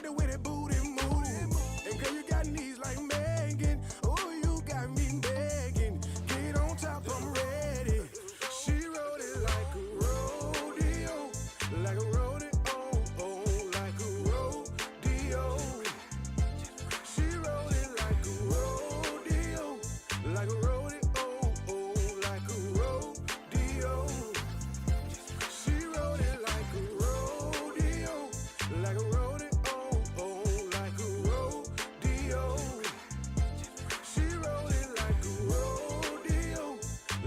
the way that booty move. And girl, you got knees like Megan. Oh, you got me begging. Get on top, I'm ready. She rode it like a rodeo, like a rodeo, like a rodeo. She rode it like a rodeo, like a rodeo, like a rodeo. She rode it like a rodeo, like a rodeo, like a rodeo. She rode it like a rodeo,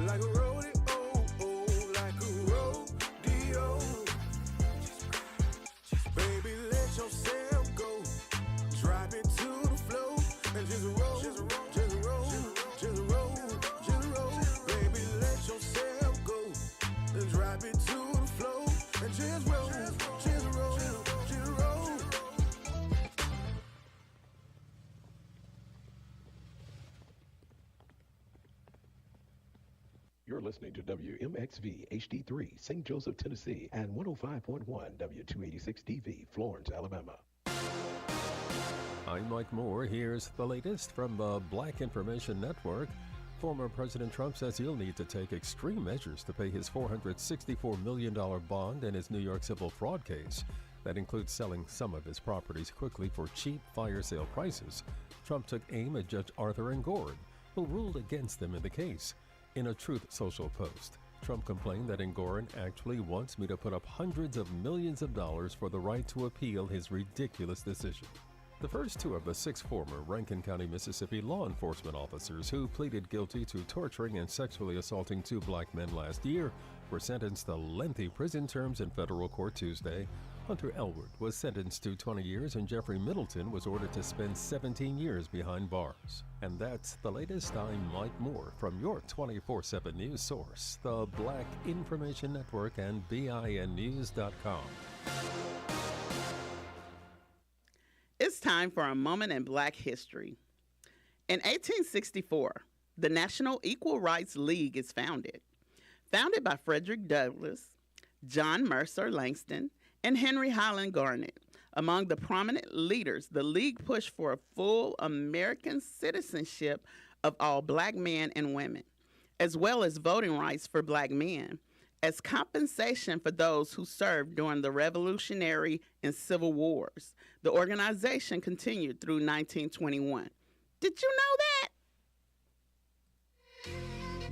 like a rodeo, like a rodeo. Baby, let yourself go. Drop it to the floor and just roll, just roll, just roll, just roll, just roll. Baby, let yourself go. And drop it to the floor and just roll, just roll, just roll. You're listening to WMXV HD3, St. Joseph, Tennessee, and 105.1 W286DV, Florence, Alabama. I'm Mike Moore. Here's the latest from the Black Information Network. Former President Trump says he'll need to take extreme measures to pay his $464 million bond in his New York civil fraud case. That includes selling some of his properties quickly for cheap fire sale prices. Trump took aim at Judge Arthur Engoron, who ruled against him in the case. In a Truth Social post, Trump complained that Engoron actually wants me to put up hundreds of millions of dollars for the right to appeal his ridiculous decision. The first two of the 6 former Rankin County, Mississippi law enforcement officers who pleaded guilty to torturing and sexually assaulting 2 black men last year were sentenced to lengthy prison terms in federal court Tuesday. Hunter Elwood was sentenced to 20 years and Jeffrey Middleton was ordered to spend 17 years behind bars. And that's the latest. I'm Mike Moore from your 24/7 news source, the Black Information Network and BINnews.com. It's time for a moment in Black history. In 1864, the National Equal Rights League is founded. Founded by Frederick Douglass, John Mercer Langston, and Henry Highland Garnet. Among the prominent leaders, the League pushed for a full American citizenship of all black men and women, as well as voting rights for black men, as compensation for those who served during the Revolutionary and Civil Wars. The organization continued through 1921. Did you know that?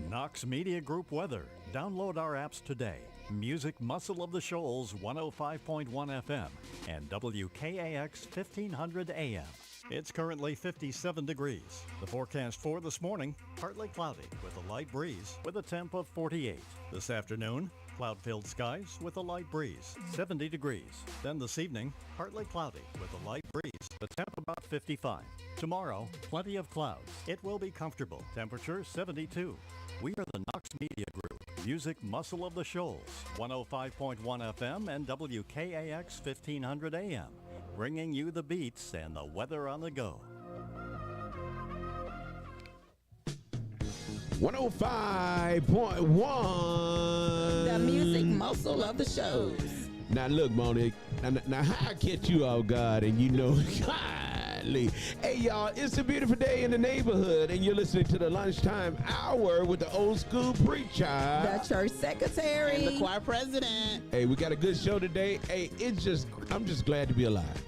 Knox Media Group weather. Download our apps today. Music Muscle of the Shoals 105.1 FM and WKAX 1500 AM. It's currently 57 degrees. The forecast for this morning, partly cloudy with a light breeze with a temp of 48. This afternoon, cloud-filled skies with a light breeze, 70 degrees. Then this evening, partly cloudy with a light breeze, the temp about 55. Tomorrow, plenty of clouds. It will be comfortable. Temperature 72. We are the Knox Media Group, Music Muscle of the Shoals, 105.1 FM and WKAX 1500 AM, bringing you the beats and the weather on the go. 105.1. The music muscle of the shows. Now look, Monique. Now how I catch you off guard and you know, golly. Hey y'all, it's a beautiful day in the neighborhood and you're listening to the Lunchtime Hour with the old school preacher. The church secretary. And the choir president. Hey, we got a good show today. Hey, I'm just glad to be alive.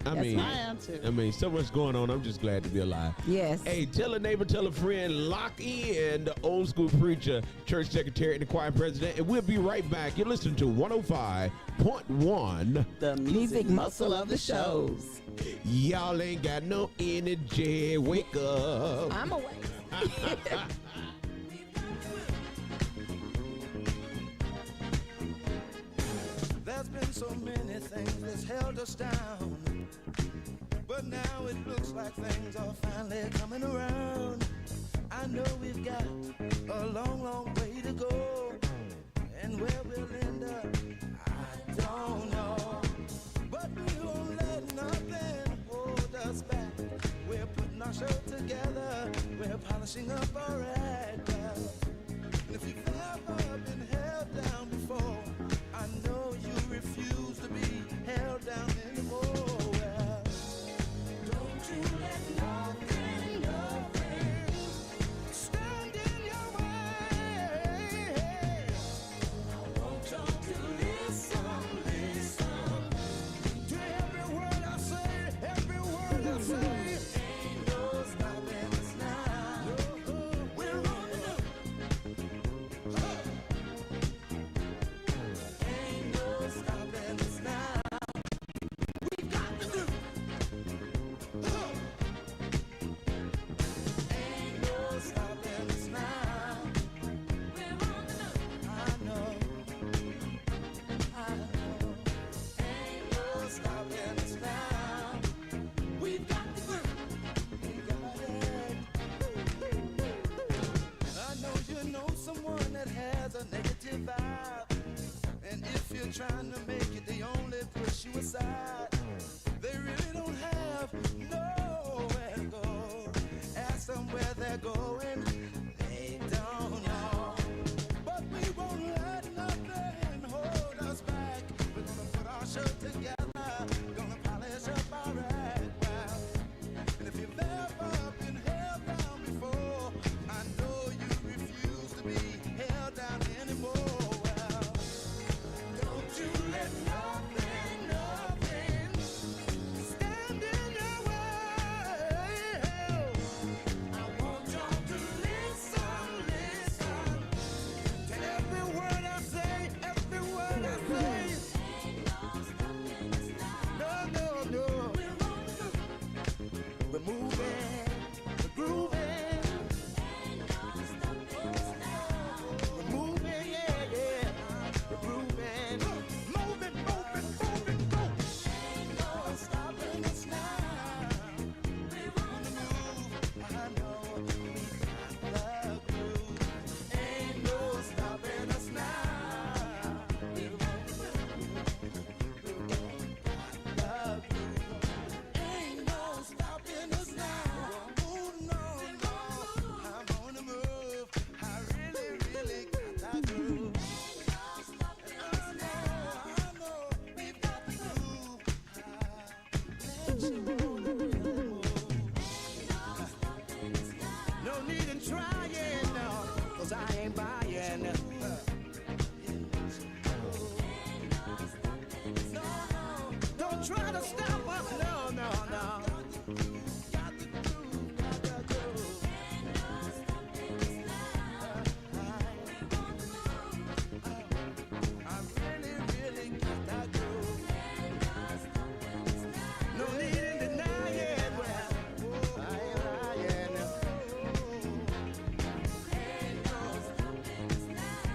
I am too. I mean, so much going on. I'm just glad to be alive. Yes. Hey, tell a neighbor, tell a friend, lock in the old school preacher, church secretary, and the choir president, and we'll be right back. You're listening to 105.1. The music muscle of the shows. Y'all ain't got no energy. Wake up. I'm awake. There's been so many things that's held us down, but now it looks like things are finally coming around. I know we've got a long, long way to go, and where we'll end up, I don't know. But we won't let nothing hold us back. We're putting our show together, we're polishing up our act. And if you've ever been held down before, I know you refuse to be held down anymore. Well, No need in trying, no, 'cause I ain't buying. No, don't try to stop us, no, no, no. Got the groove, got the groove. I really, really got that groove. No need in denying, well, I ain't lying.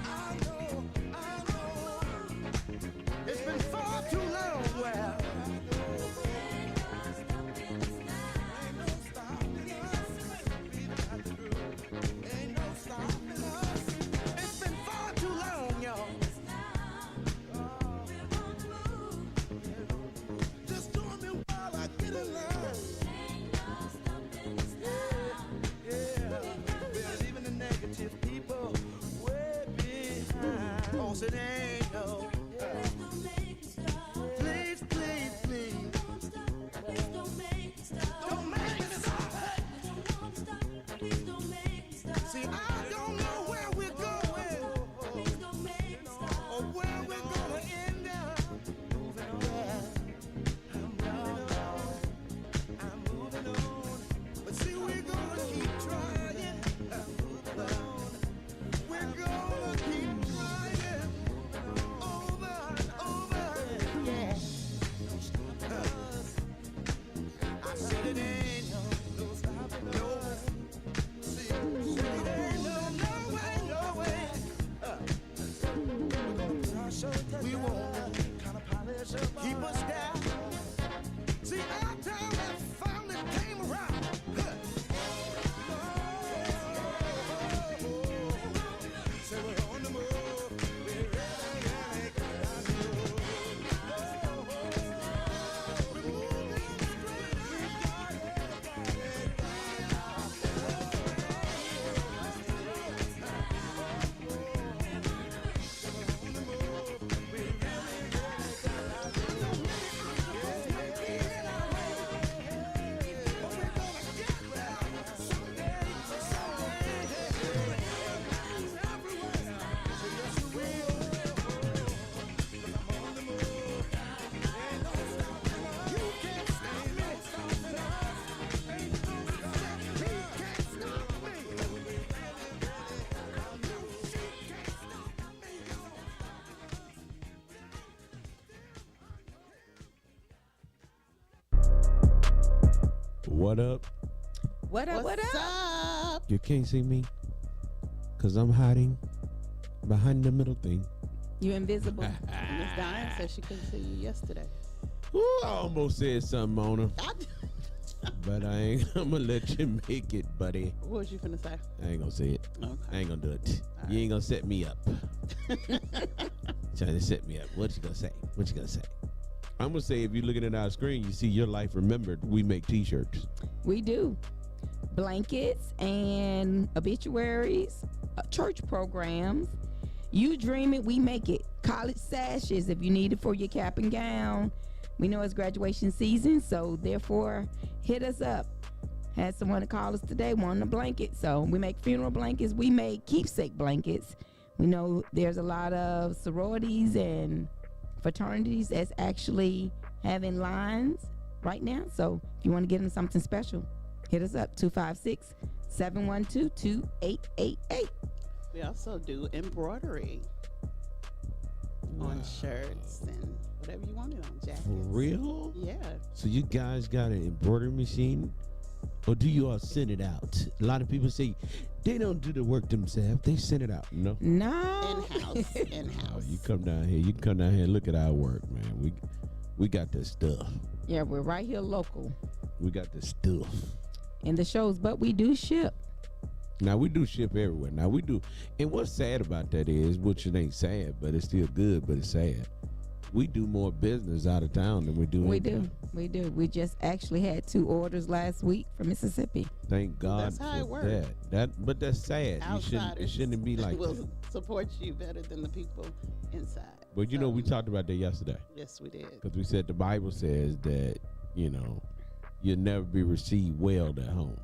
I know. It's been far too long, well. Ain't no stopping us. We got the groove. Ain't no stopping us. It's been far too long, y'all. Just doing me while I get along. Yeah, we're leaving the negative people way behind. Oh, so they ain't no. Please, please, please. Don't make me stop. See, I don't know where we're going or where we're gonna end up. I'm moving on. But see, we're gonna keep trying. We're gonna keep trying over and over. Yeah. I said it ain't no stopping us. See, it ain't no way. We won't keep us down. See, our time has finally came around. So we're on the move. We're really got our move. We're moving straight. We got it. What up? What up? What What's up? up? You can't see me because I'm hiding behind the middle thing. You invisible. Miss Diane said she couldn't see you yesterday. Ooh, I almost said something on her, but I ain't. I'm gonna let you make it, buddy. What was you finna say? I ain't gonna say it. I Okay. ain't gonna do it. All You ain't gonna set me up. Trying to set me up. What you gonna say? What you gonna say? I'm gonna say if you're looking at our screen, you see Your Life Remembered. We make T-shirts. We do. Blankets and obituaries, church programs. You dream it, we make it. College sashes if you need it for your cap and gown. We know it's graduation season, so therefore hit us up. Had someone to call us today wanting a blanket. So we make funeral blankets. We make keepsake blankets. We know there's a lot of sororities and fraternities that's actually having lines right now. So if you want to get them something special, hit us up, 256-712-2888. We also do embroidery on shirts and whatever you want it on, jackets. For real? Yeah. So you guys got an embroidery machine? Or do you all send it out? A lot of people say they don't do the work themselves. They send it out. No? No. In-house. Oh, In-house. you come down here. You can come down here and look at our work, man. We got this stuff. Yeah, we're right here local We got this stuff. in the shows, but we do ship. Now we do ship everywhere. Now we do. And what's sad about that is, which it ain't sad, but it's still good, but it's sad. We do more business out of town than we do. We in do. town. We do. We just actually had 2 orders last week from Mississippi. Thank God That's how for it works. But that's sad. Outsiders It shouldn't be like will that. support you better than the people inside. But you know, we talked about that yesterday. Yes, we did. Because we said the Bible says that, you'll never be received well at home.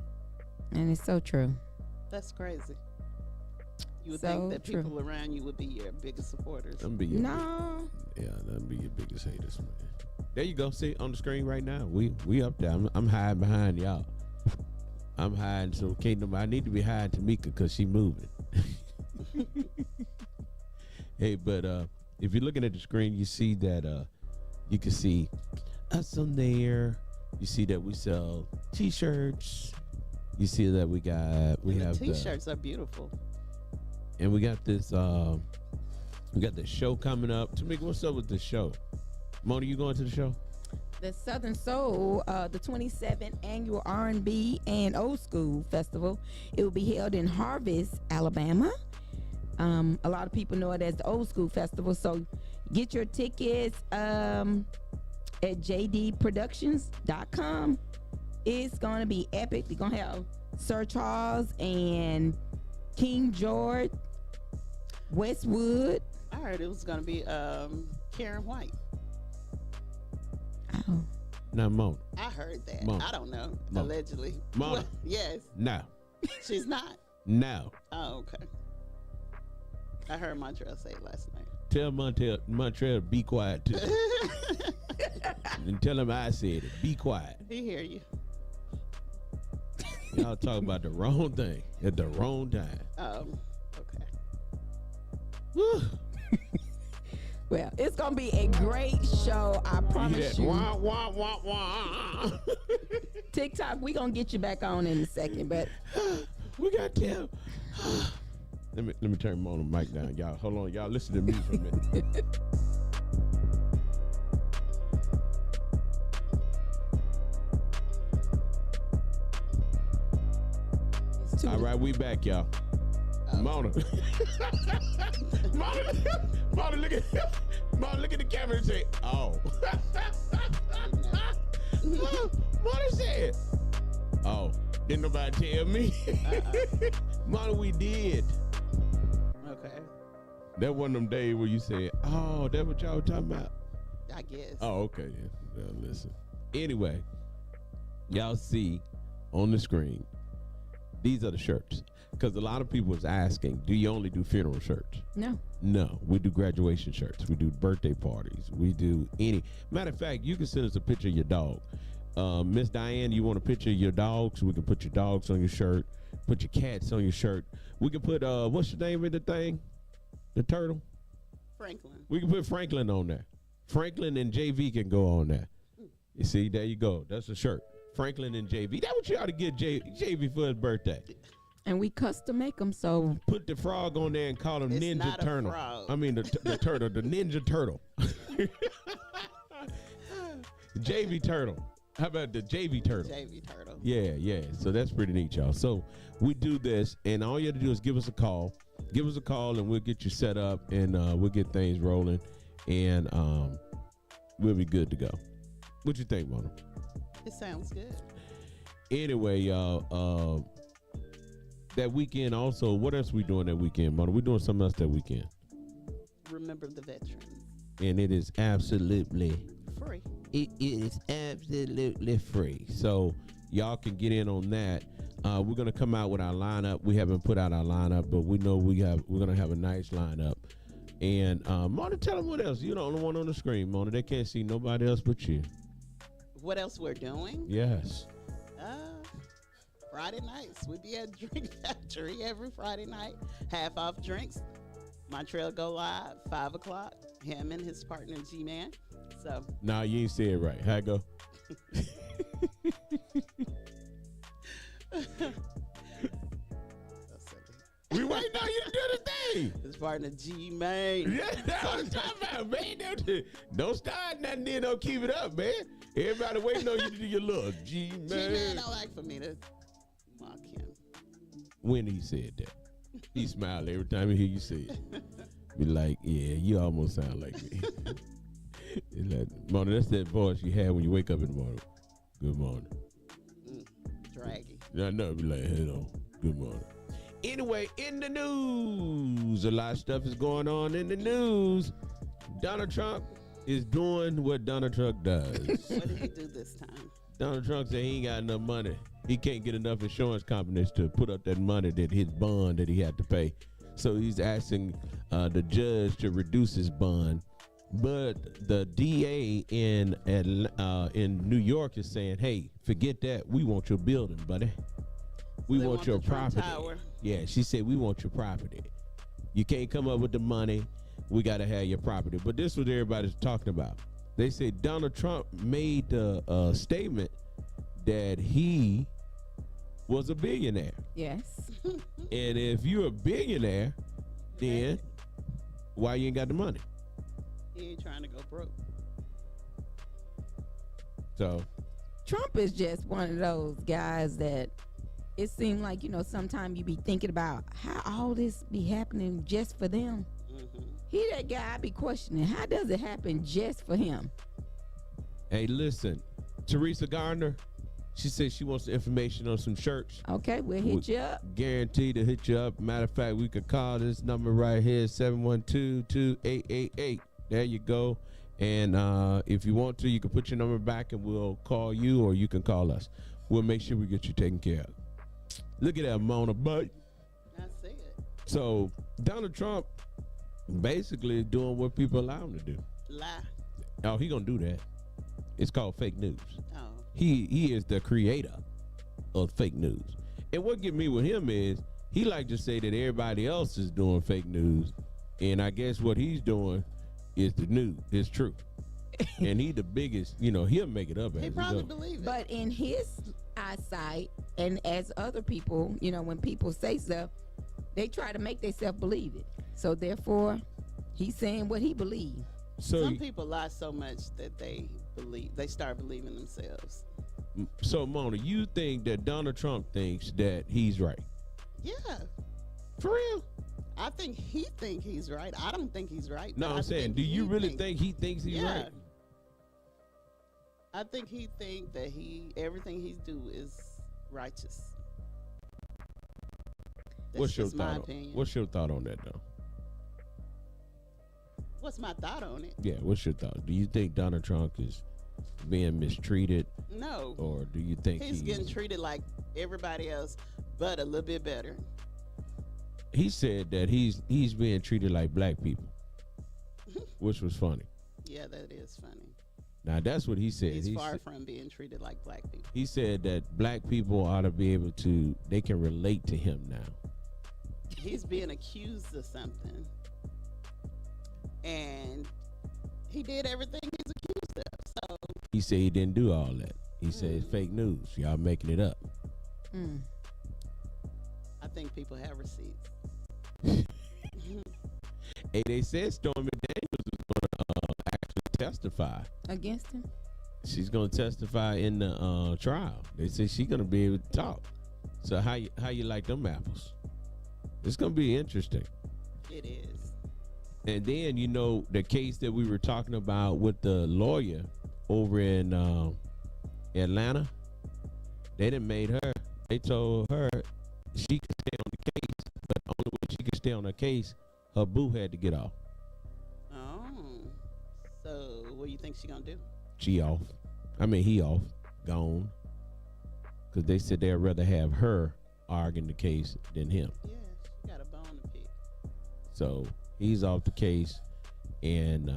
And it's so true. That's crazy. You would So think that true. people around you would be your biggest supporters. Them be your No. them be your biggest haters, man. There you go. See on the screen right now. We up there. I'm hiding behind y'all. I'm hiding, so I need to be hiding Tamika because she moving. Hey, but if you're looking at the screen, you see that you can see us on there. You see that we sell T-shirts. You see that we have the T-shirts are beautiful. and we got this show coming up. Tamika, what's up with the show? Mona, you going to the show? The Southern Soul, the 27th annual R&B and Old School Festival. It will be held in Harvest, Alabama. A lot of people know it as the Old School Festival. So get your tickets at jdproductions.com. It's going to be epic. They're going to have Sir Charles and King George, Westwood. I heard it was going to be Karen White. Oh. Now, Mona. I heard that. Mona. I don't know. Mona. Allegedly. Mona. Well, yes. No. She's not. No. Oh, okay. I heard Montreal say it last night. Tell Montreal to be quiet too. And tell him I said it. Be quiet. He hear you. Y'all talking about the wrong thing at the wrong time. Okay. Woo. Well, it's going to be a great show. I promise you. Wah, wah, wah, wah. TikTok, we going to get you back on in a second, but We got to tell. Let me turn Mona mic down. Y'all, hold on. Y'all listen to me for a minute. All right, we back, y'all. Mona. Mona, look at the camera and say, oh. Mona said, oh, didn't nobody tell me? Mona, we did. Okay. That one of them days where you said, oh, that what y'all talking about? I guess. Oh, okay. Then. Well, listen. Anyway, y'all see on the screen, these are the shirts. Because a lot of people was asking, do you only do funeral shirts? no. No, we do graduation shirts. We do birthday parties. We do any. Matter of fact, you can send us a picture of your dog. Miss Diane, you want a picture of your dogs? We can put your dogs on your shirt. Put your cats on your shirt. We can put, what's your name of the thing? The turtle? Franklin. We can put Franklin on there. Franklin and JV can go on there. You see, there you go. That's a shirt. Franklin and JV. That what you ought to get JV for his birthday. And we custom make them, so Put the frog on there and call him It's Ninja not a Turtle. frog. I mean the turtle, the Ninja Turtle. JV Turtle. How about the JV Turtle? JV Turtle. Yeah. So that's pretty neat, y'all. So we do this, and all you have to do is give us a call. Give us a call, and we'll get you set up, and we'll get things rolling, and we'll be good to go. What you think, Mona? It sounds good. Anyway, y'all, that weekend also, what else we doing that weekend, Mona? We doing something else that weekend. Remember the veterans. And it is absolutely Free. It is absolutely free. So y'all can get in on that. We're gonna come out with our lineup. We haven't put out our lineup, but we know we're gonna have a nice lineup. And Mona, tell them what else. You're the only one on the screen, Mona. They can't see nobody else but you. What else we're doing? Yes. Friday nights. We be at Drink Factory every Friday night. Half off drinks. Montreal go live, 5 o'clock. Him and his partner, G-Man. So. Nah, you ain't say it right. How it go? We waiting on you to do the thing. His partner, G-Man. Yeah, that's what I'm talking about, man. Don't start nothing then. Don't keep it up, man. Everybody waiting on you to do your little G-Man. G-Man don't like for me to mock him. When he said that, he smiled every time he hear you say it. Be like, yeah, you almost sound like me. It's like, Mona, that's that voice you have when you wake up in the morning. Good morning. Draggy. I know, be like, hello, good morning. Anyway, in the news, a lot of stuff is going on in the news. Donald Trump is doing what Donald Trump does. What did he do this time? Donald Trump said he ain't got enough money. He can't get enough insurance companies to put up that money that his bond that he had to pay. So he's asking the judge to reduce his bond. But the DA in New York is saying, hey, forget that. We want your building, buddy. We They want your the Trump property. Tower. Yeah, she said, we want your property. You can't come up with the money. We got to have your property. But this is what everybody's talking about. They say Donald Trump made a statement that he was a billionaire. Yes. And if you're a billionaire, then why you ain't got the money? He ain't trying to go broke. So Trump is just one of those guys that it seems like, sometimes you be thinking about how all this be happening just for them. Mm-hmm. He that guy I be questioning, how does it happen just for him? hey, listen, Teresa Gardner, she said she wants the information on some shirts. Okay, we'll hit you up. Guaranteed to hit you up. Matter of fact, we could call this number right here, 712-2888. There you go. And if you want to, you can put your number back and we'll call you, or you can call us. We'll make sure we get you taken care of. Look at that, Mona, but I see it. so Donald Trump basically doing what people allow him to do. Lie. Oh, he gonna do that. It's called fake news. Oh. He is the creator of fake news. And what get me with him is he like to say that everybody else is doing fake news, and I guess what he's doing is the news, is true. And he the biggest, he'll make it up as He he probably go. believe it. But in his eyesight, and as other people, when people say stuff, they try to make themselves believe it. So therefore, he's saying what he believes. So some people lie so much that they start believing themselves. So Mona, you think that Donald Trump thinks that he's right? Yeah. For real? I think he's right. I don't think he's right. No, but I'm I saying, think do you he really think he thinks he's Yeah. right? I think he think that everything he's do is righteous. That's What's your just my thought? opinion. What's your thought on that, though? What's my thought on it? Yeah, what's your thought? Do you think Donald Trump is being mistreated, No. or do you think He's getting treated like everybody else, but a little bit better. He said that he's being treated like black people, which was funny. Yeah, that is funny. Now that's what he said. He's far from being treated like black people. He said that black people ought to be able to, they can relate to him now. He's being accused of something, and he did everything he's accused of. So He said he didn't do all that. He said it's fake news. Y'all making it up. I think people have receipts. Hey, they said Stormy Daniels was going to actually testify. Against him? She's going to testify in the trial. They say she's going to be able to talk. So how you like them apples? It's going to be interesting. It is. And then, the case that we were talking about with the lawyer over in Atlanta, they done made her, they told her she could stay on the case, but the only way she could stay on the case, her boo had to get off. Oh. So what do you think she's going to do? She off. He off. Gone. Because they said they'd rather have her arguing the case than him. Yeah, she got a bone to pick. So he's off the case, and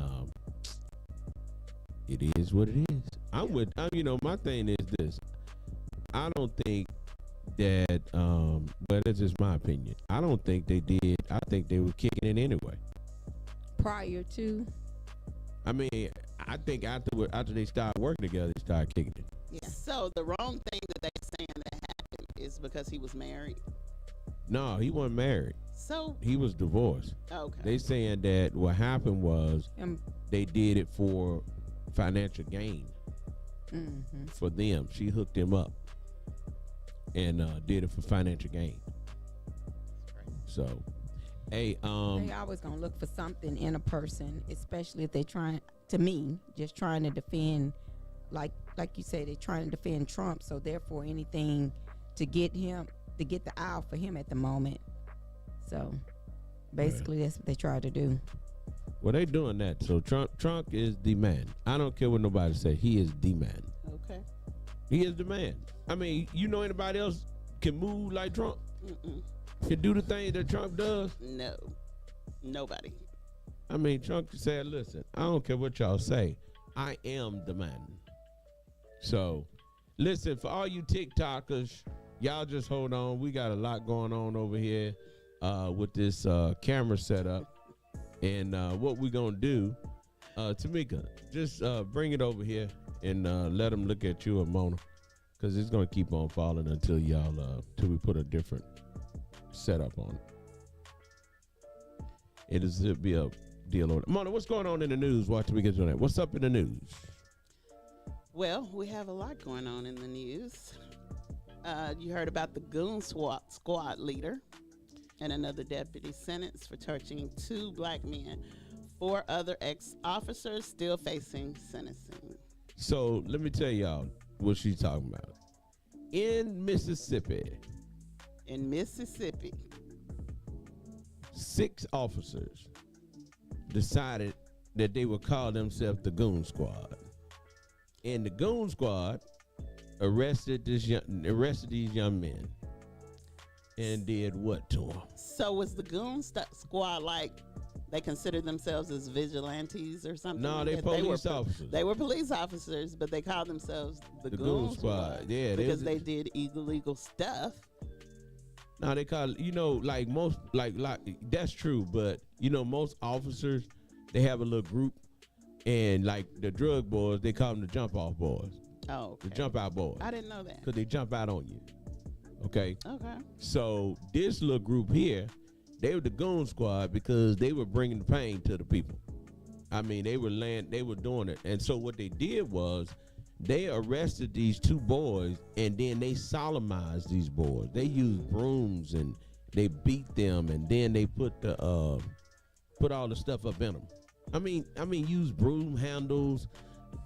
it is what it is. My thing is this. I don't think that, but that's just my opinion. I don't think they did. I think they were kicking it anyway. Prior to? I think after they started working together, they started kicking it. Yeah. So the wrong thing that they're saying that happened is because he was married. No, he wasn't married. So He was divorced. okay. They saying that what happened was they did it for financial gain for them. She hooked him up and did it for financial gain. So, hey, They always gonna look for something in a person, especially if they're trying to defend, like you say, they're trying to defend Trump. So therefore, anything to get the aisle for him at the moment. So basically, that's what they try to do. well, they doing that. So Trump is the man. I don't care what nobody say. He is the man. Okay. He is the man. I mean, you know anybody else can move like Trump? Can do the thing that Trump does? No, nobody. I mean, Trump said, listen, I don't care what y'all say. I am the man. So, listen, for all you TikTokers, y'all just hold on. We got a lot going on over here with this camera setup. And what we going to do, Tamika, just bring it over here and let them look at you and Mona. Because it's going to keep on falling until y'all, till we put a different setup on it. It'll be a deal on it. Mona, what's going on in the news? Watch we get to that. What's up in the news? Well, we have a lot going on in the news. You heard about the goon squad leader and another deputy sentenced for torturing 2 black men. 4 other ex-officers still facing sentencing. So let me tell y'all what she's talking about. In Mississippi, 6 officers decided that they would call themselves the Goon Squad. And the Goon Squad arrested these young men and did what to them? So was the goon squad like they considered themselves as vigilantes or something? No, like they police officers. They were police officers, but they called themselves the goon squad. Yeah, because they did illegal stuff. No, they call it, like most, like that's true, but most officers, they have a little group, and like the drug boys, they call them the jump off boys. Oh, okay. The jump out boys. I didn't know that. Because they jump out on you. Okay? Okay. So this little group here, they were the Goon Squad because they were bringing the pain to the people. I mean, they were doing it. And so what they did was they arrested these 2 boys and then they solemnized these boys. They used brooms and they beat them and then they put all the stuff up in them. I mean, use broom handles,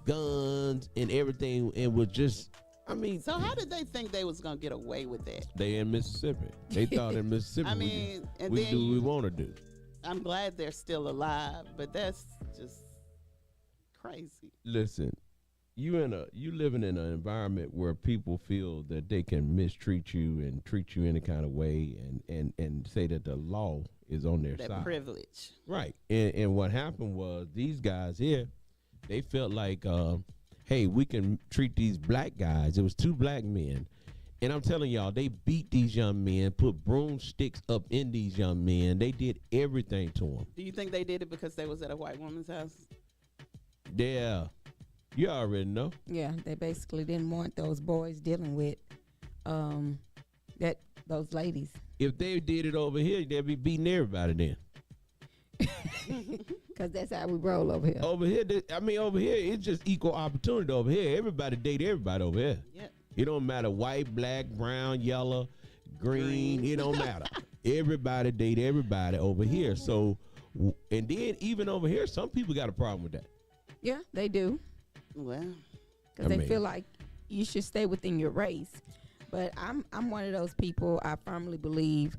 guns, and everything, and was just, So how did they think they was gonna get away with that? They in Mississippi. They thought in Mississippi we do what we want to do. I'm glad they're still alive, but that's just crazy. Listen, you living in an environment where people feel that they can mistreat you and treat you any kind of way and say that the law is on their side. That privilege. Right. And what happened was these guys here, they felt like, hey, we can treat these black guys. It was 2 black men. And I'm telling y'all, they beat these young men, put broomsticks up in these young men. They did everything to them. Do you think they did it because they was at a white woman's house? Yeah. You already know. Yeah, they basically didn't want those boys dealing with those ladies. If they did it over here, they'd be beating everybody then. Because that's how we roll over here. Over here, it's just equal opportunity over here. Everybody date everybody over here. Yep. It don't matter white, black, brown, yellow, green. It don't matter. Everybody date everybody over here. So, and then even over here, some people got a problem with that. Yeah, they do. Well, because they feel like you should stay within your race. But I'm one of those people. I firmly believe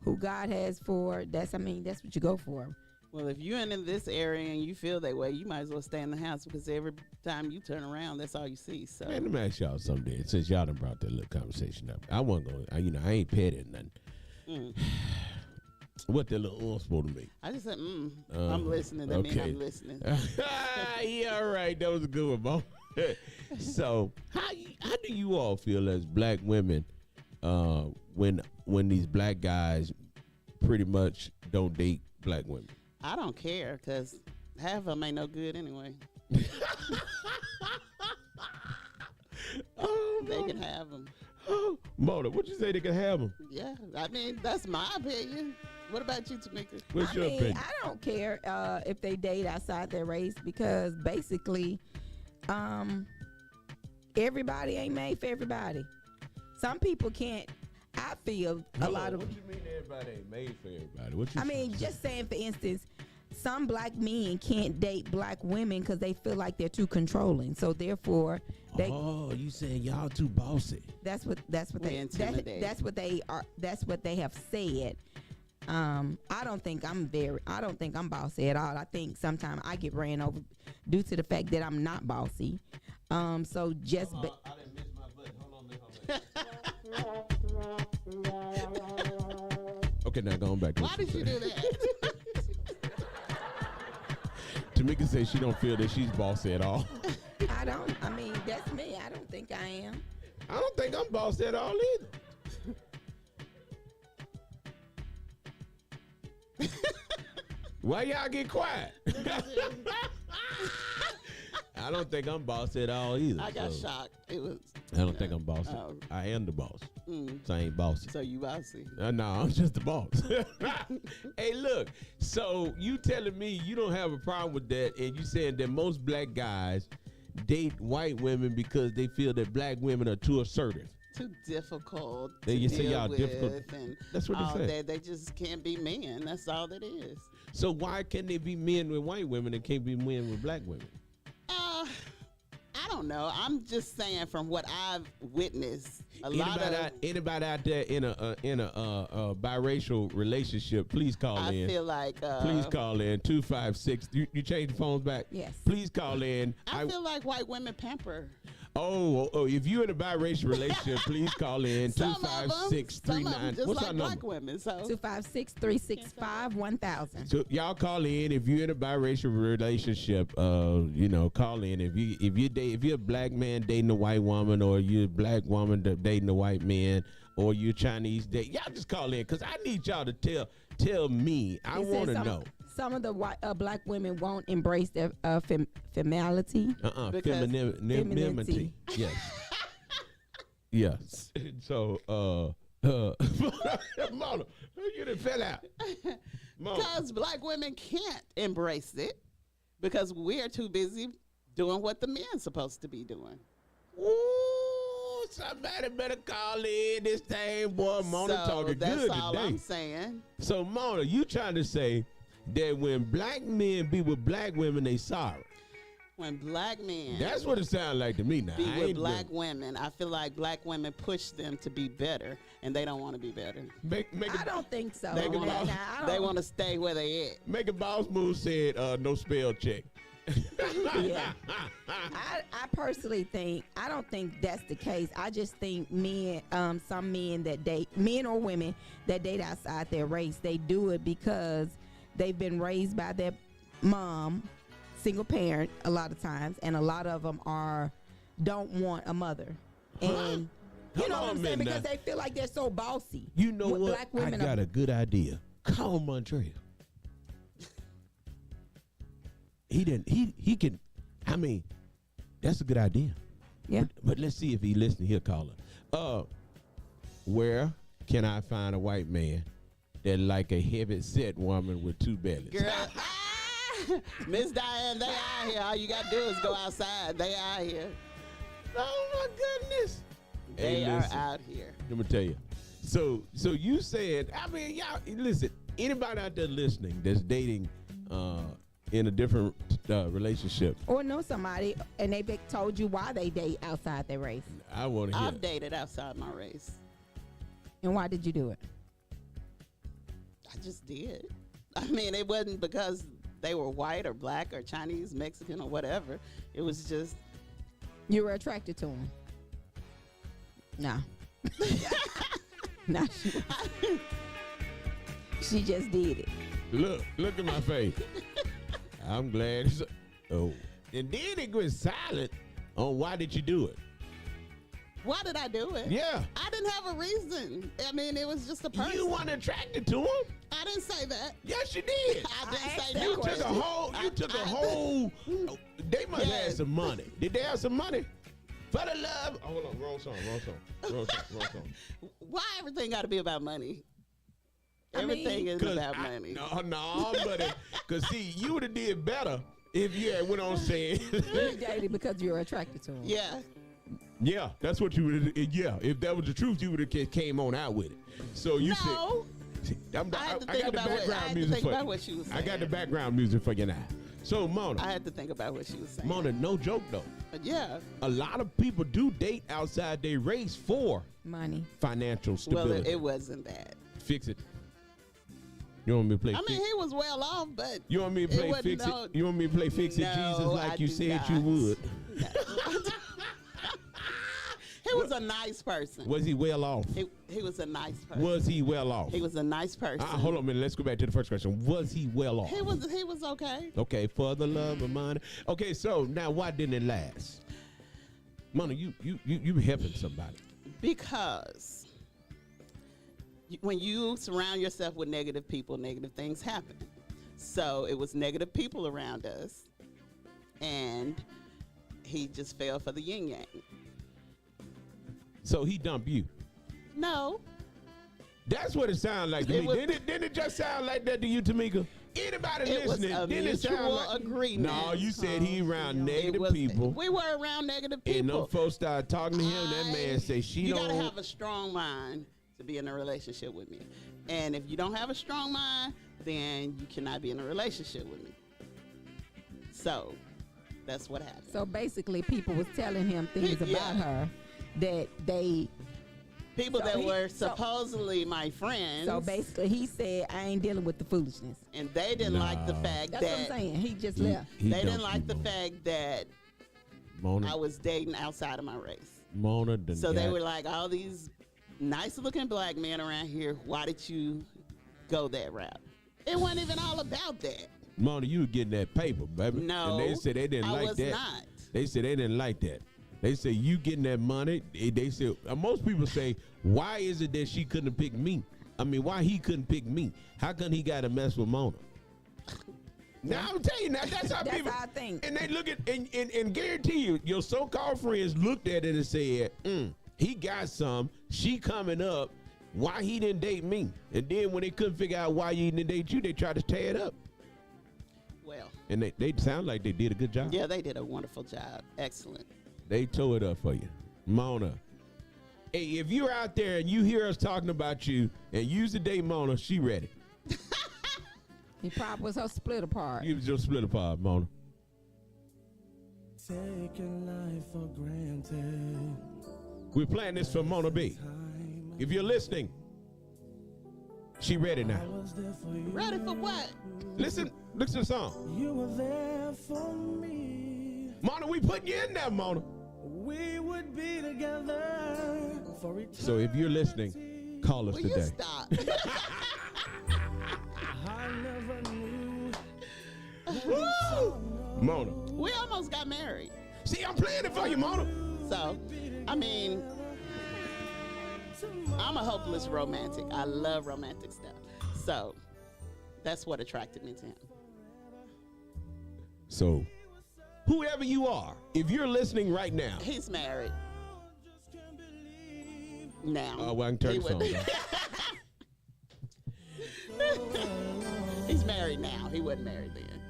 who God has that's what you go for. Well, if you're in this area and you feel that way, you might as well stay in the house because every time you turn around, that's all you see. So, man, let me ask y'all something. Since y'all done brought that little conversation up, I wasn't going. I ain't petty nothing. What that little supposed to be? I just said, I'm listening. That means I'm listening. Yeah, all right. That was a good one, Mo. So, how do you all feel as black women when these black guys pretty much don't date black women? I don't care because half of them ain't no good anyway. They can have them. Mona, what you say they can have them? Yeah, I mean, that's my opinion. What about you, Tamika? What's your opinion? I don't care if they date outside their race because basically everybody ain't made for everybody. Some people can't. I feel a lot of. What you mean everybody ain't made for everybody? Just saying, for instance, some black men can't date black women because they feel like they're too controlling. So therefore, you saying y'all too bossy? That's what they have said. I don't think I'm bossy at all. I think sometimes I get ran over due to the fact that I'm not bossy. So just. I didn't Okay, now going back to Why did you do that? Tamika says she don't feel that she's bossy at all. I mean, that's me. I don't think I am. I don't think I'm bossy at all either. Why y'all get quiet? I don't think I'm bossy at all either. I got so shocked. It was. I don't think I'm bossy. Oh. I am the boss. Mm. So I ain't bossy. So you bossy. No, I'm just the boss. Hey, look. So you telling me you don't have a problem with that, and you saying that most black guys date white women because they feel that black women are too assertive. Too difficult They- to you say deal y'all with, difficult. and That's what they all say. that. They just can't be men. That's all it is. So why can they be men with white women and can't be men with black women? I don't know. I'm just saying from what I've witnessed. Anybody out there in a biracial relationship, please call I in. feel like. Please call in 256. You changed the phones back? Yes. Please call in. I feel like white women pamper. If you're in a biracial relationship, please call in Some of them 25639. just What's like our black number? women. So 256-365-1000. So y'all call in if you're in a biracial relationship. Call in if you're a black man dating a white woman, or you're a black woman dating a white man, or you're Chinese date. Y'all just call in because I need y'all to tell me. I It want says to know. Some of the white black women won't embrace their femality. Because- Femininity. Yes. Yes. So, Mona, you done fell out. Mona. because black women can't embrace it because we're too busy doing what the men's supposed to be doing. Ooh, somebody better call in this thing, boy. Mona so talking that's good all today. I'm saying. So, Mona, you trying to say that when black men be with black women, they sorry? When black men That's what it sounds like to me now. be I with ain't black really- women, I feel like black women push them to be better, and they don't want to be better. Make I don't think so. They can Now, boss- I don't- They want to stay where they at. Make a boss move said no spell check. Yeah. I personally think, I don't think that's the case. I just think some men that date, men or women that date outside their race, they do it because they've been raised by their mom, single parent a lot of times, and a lot of them don't want a mother. And you Come know what on, I'm saying? man, Because now. they feel like they're so bossy. You know With what? black I women got a good idea. Call Montreal. He can. I mean, that's a good idea. Yeah. But let's see if he listening. He'll call her. Where can I find a white man that like a heavy set woman with two bellies? Girl, Miss Diane, they out here. All you got to do is go outside. They out here. Oh my goodness. They Hey, are listen. out here. Let me tell you. So you said, I mean, y'all listen. Anybody out there listening that's dating in a different relationship, Or know somebody and they told you why they date outside their race. I want to hear. I've dated outside my race. And why did you do it? I just did. I mean, it wasn't because they were white or black or Chinese, Mexican or whatever. It was just, You were attracted to him? No. No, she just did it. Look at my face. I'm glad. Oh, and then it went silent on why did you do it? why did I do it? Yeah. I didn't have a reason. I mean, it was just a person. You weren't attracted to him? I didn't say that. Yes, you did. I didn't asked say that that. You took a whole. You took a whole. They must have Yes. had some money. Did they have some money? For the love. Oh, hold on. Wrong song. Wrong song. Why everything got to be about money? I Everything mean- is about money. No, buddy. Because see, you would have did better if you had went on saying. You dated because you were attracted to him. Yeah. Yeah, that's what you would. Yeah, if that was the truth, you would have came on out with it. So you No. said, I had to I think got the about what- I background had to music think for about you. what she was I got the saying. background music for you now. So Mona, I had to think about what she was saying. Mona, no joke though. But yeah. A lot of people do date outside their race for Money. financial Well, stability. it wasn't that. Fix it. You want me to play? I mean, he was well off, but You want me to it play wasn't Fix no- It? You want me to play Fix It No, Jesus like I you do said you not. would? he was a nice person. Was he well off? He was a nice person. Was he well off? He was a nice person. Hold on a minute. Let's go back to the first question. Was he well off? He was okay. Okay, for the love of money. Okay, so now why didn't it last? Mona, you helping somebody. Because when you surround yourself with negative people, negative things happen. So it was negative people around us, and he just fell for the yin yang. So he dumped you. No. That's what it sounded like to me. Didn't it just sound like that to you, Tamika? Anybody listening? Was a didn't it sound mutual like agreement. No, you said he around negative people. We were around negative people. And them folks started talking to him. That man said you gotta have a strong mind to be in a relationship with me. And if you don't have a strong mind, then you cannot be in a relationship with me. So that's what happened. So basically, people was telling him things about her that they. People that were supposedly my friends. So basically, he said, I ain't dealing with the foolishness. And they didn't like the fact That's that. what I'm saying. He just left. They didn't like the fact that Mona, I was dating outside of my race. Mona so they were like, all these nice looking black men around here, why did you go that route? It wasn't even all about that. Mona, you were getting that paper, baby. No. And they said they didn't like that. Not. They said they didn't like that. They say you getting that money. They said most people say, why is it that she couldn't pick me? I mean, why he couldn't pick me? How come he got to mess with Mona? Now I'm telling you, now that's how people. How I think. And they look at and guarantee you, your so-called friends looked at it and said, he got some. She coming up. Why he didn't date me? And then when they couldn't figure out why he didn't date you, they tried to tear it up. Well. And they sound like they did a good job. Yeah, they did a wonderful job. Excellent. They tore it up for you. Mona. Hey, if you're out there and you hear us talking about you and you used to date Mona, she ready. He probably was her split apart. You was your split apart, Mona. Taking life for granted. We're playing this for Mona B. If you're listening, she ready now. Ready for what? Listen to the song. You were there for me. Mona, we putting you in there, Mona. We would be together for eternity. So if you're listening, call us Will today. you stop? I never knew. Woo! Mona. We almost got married. See, I'm playing it for you, Mona. So, I mean, I'm a hopeless romantic. I love romantic stuff. So, that's what attracted me to him. So, whoever you are, if you're listening right now. He's married. Now. Oh, well, I can turn the song down. He's married now. He wasn't married then.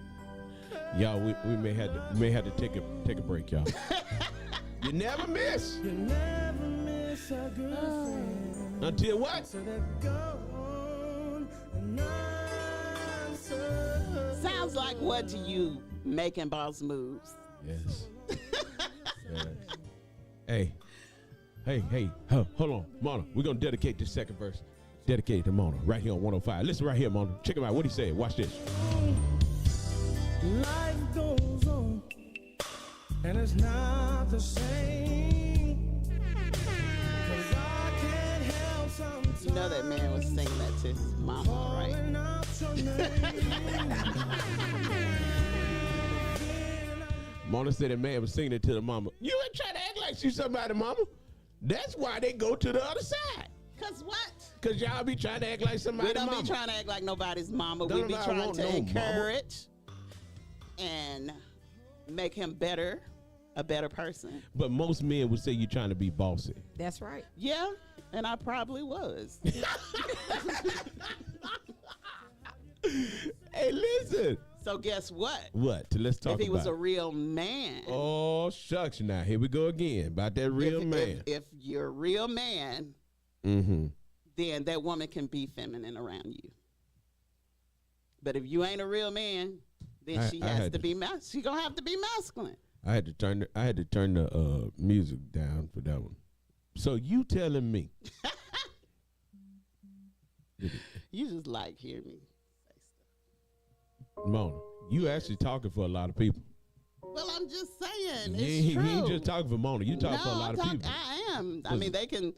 Y'all, we may have to take a break, y'all. You never miss. You never miss a good friend. Until what? So that gone and unanswered. Sounds like what to you making boss moves. Yes. Yes. Hey, hold on, Mona. We're gonna dedicate this second verse. Dedicate to Mona right here on 105. Listen right here, Mona. Check him out. What he said. Watch this. Life goes on, and it's not the same. 'Cause I can't help sometimes. You know that man was singing that to his mama, right? calling out your name. Mona said that man was singing it to the mama. You ain't trying to act like she's somebody, mama. That's why they go to the other side. Cause what? Cause y'all be trying to act like somebody's We don't mama. be trying to act like nobody's mama. Don't We be nobody trying want to no mama. encourage and make him better, a better person. But most men would say you're trying to be bossy. That's right. Yeah, and I probably was. Hey, listen. So guess what? What? Let's talk If he about was a it. real man. Oh, shucks. Now, here we go again about that real man. If you're a real man, Mm-hmm. then that woman can be feminine around you. But if you ain't a real man, then she has to be she gonna have to be masculine. I had to turn the music down for that one. So you telling me? You just like hear me say stuff. Mona, you actually talking for a lot of people. Well, I'm just saying. You It's ain't true. just talking for Mona. You talking for a lot of people. I them. I mean, they can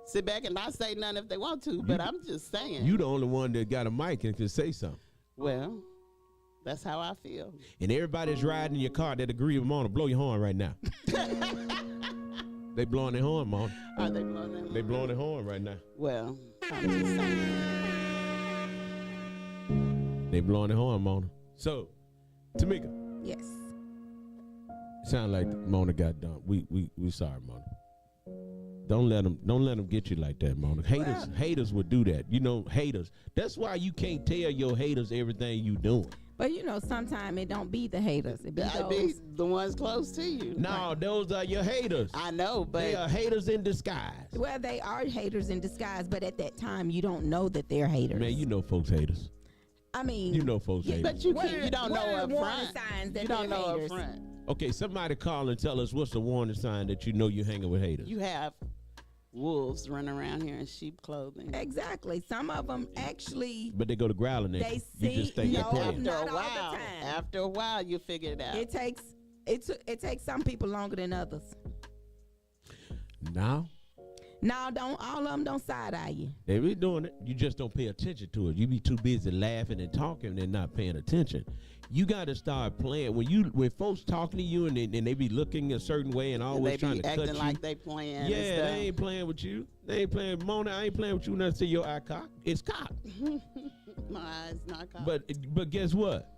sit back and not say nothing if they want to, but I'm just saying. You the only one that got a mic and can say something. Well, that's how I feel. And everybody's riding in your car that agree with Mona, blow your horn right now. They blowing their horn, Mona. Are they blowing their horn? They blowing their horn right now. Well, I'm just saying. They blowing their horn, Mona. So, Tamika, Yes. sound like Mona got done. We sorry, Mona. Don't let them get you like that, Mona. Haters would do that. You know, haters. That's why you can't tell your haters everything you doing. But you know, sometimes it don't be the haters. It be I those. be the ones close to you. No, those are your haters. I know, They but are haters in disguise. Well, they are haters in disguise, but at that time, you don't know that they're haters. Man, you know folks haters. I mean, You know folks haters. but you What can't. are- You don't what know are up warning front. signs that You don't they're know up haters? front. Okay, somebody call and tell us what's the warning sign that you know you're hanging with haters. You have wolves running around here in sheep clothing. exactly. Some of them actually, But they go to growling at They you. You just see- think they're no, playing. not After a all the while, time. after a while, you figure it out. it takes some people longer than others. Now, Now, all of them don't side eye you. they be doing it. You just don't pay attention to it. You be too busy laughing and talking and not paying attention. You got to start playing. When folks talking to you and they be looking a certain way and And always they trying be to cut acting you. like they playing. and Yeah, stuff. they ain't playing with you. They ain't playing. Mona, I ain't playing with you. Nothing to your eye cock. It's cock. My eyes not cocked. But guess what?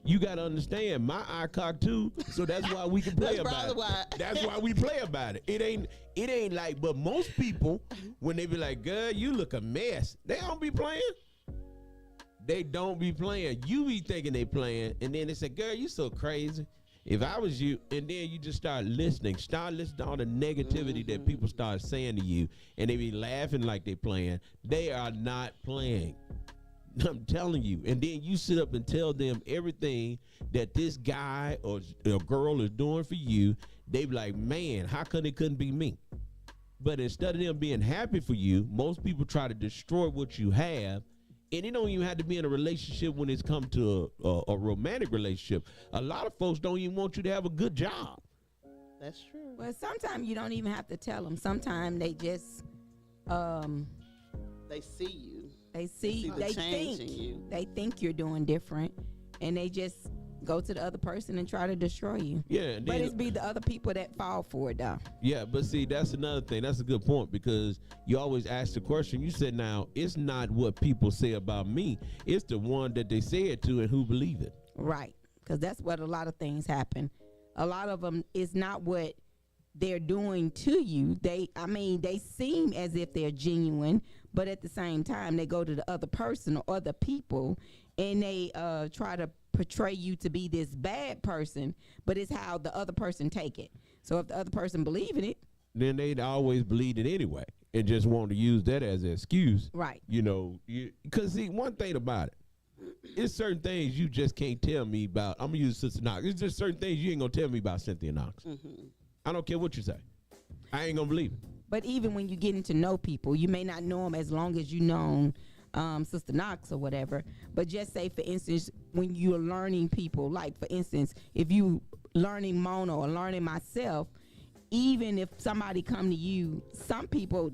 You got to understand, my eye cock too. So that's why we can play That's about probably it. why. That's why we play about it. It ain't like. But most people, when they be like, "Girl, you look a mess," they don't be playing. They don't be playing. You be thinking they playing, and then they say, "Girl, you so crazy." If I was you, and then you just start listening to all the negativity that people start saying to you, and they be laughing like they playing. They are not playing. I'm telling you. And then you sit up and tell them everything that this guy or girl is doing for you. They be like, man, how come it couldn't be me? But instead of them being happy for you, most people try to destroy what you have. And it don't even have to be in a relationship when it's come to a romantic relationship. A lot of folks don't even want you to have a good job. That's true. Well, sometimes you don't even have to tell them. Sometimes they just, They see you. they see, the they change think, in you. they think you're doing different, and they just go to the other person and try to destroy you. Yeah, and But then- it's be the other people that fall for it, though. Yeah, but see, that's another thing. That's a good point because you always ask the question. You said, now, it's not what people say about me. It's the one that they say it to and who believe it. Right, because that's what a lot of things happen. A lot of them is not what they're doing to you. They seem as if they're genuine, but at the same time, they go to the other person or other people, and they try to portray you to be this bad person, but it's how the other person take it. So if the other person believe in it, Then they'd always believe it anyway and just want to use that as an excuse. right. You know, because see, one thing about it, it's certain things you just can't tell me about. I'm going to use Sister Knox. It's just certain things you ain't going to tell me about Cynthia Knox. I don't care what you say. I ain't going to believe it. But even when you getting to know people, you may not know them as long as you known Sister Knox or whatever. But just say, for instance, when you're learning people, like for instance, if you learning Mona or learning myself, even if somebody come to you, some people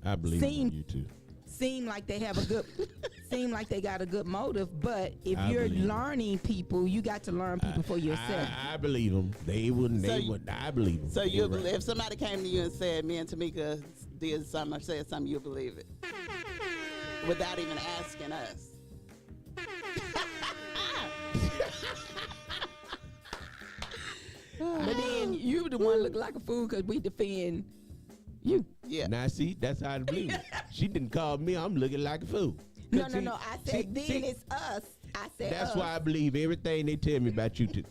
I believe Seem- in you too. seem like they have a good, seem like they got a good motive. But if I you're believe it. learning people, you got to learn people for yourself. I believe them. They wouldn't. I believe them. So You're you, right. if somebody came to you and said, "Me and Tamika did something or said something," you believe it without even asking us. But then you the one look like a fool because we defend you. Yeah. Now see, that's how I believe it. She didn't call me. I'm looking like a fool. No, 'Cause no, see- no. I said then see, it's us. I said that's us. why I believe everything they tell me about you too.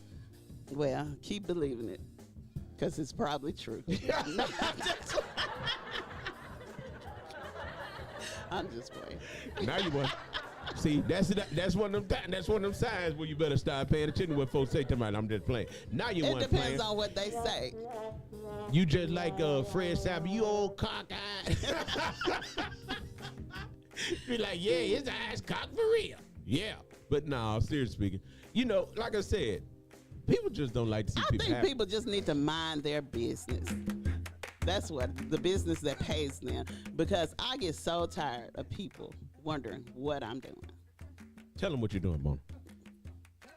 Well, keep believing it, because it's probably true. No, I'm just playing. Now you want. See, that's one of them signs where you better start paying attention to what folks say to me. I'm just playing. Now you It want depends playing. on what they say. You just like Fred Sapp, you old cockeyed. Be like, yeah, his eyes cocked for real. Yeah. But no, seriously speaking, you know, like I said, people just don't like to see I people think happy. people just need to mind their business. That's what the business that pays them, because I get so tired of people wondering what I'm doing. Tell them what you're doing, Mona.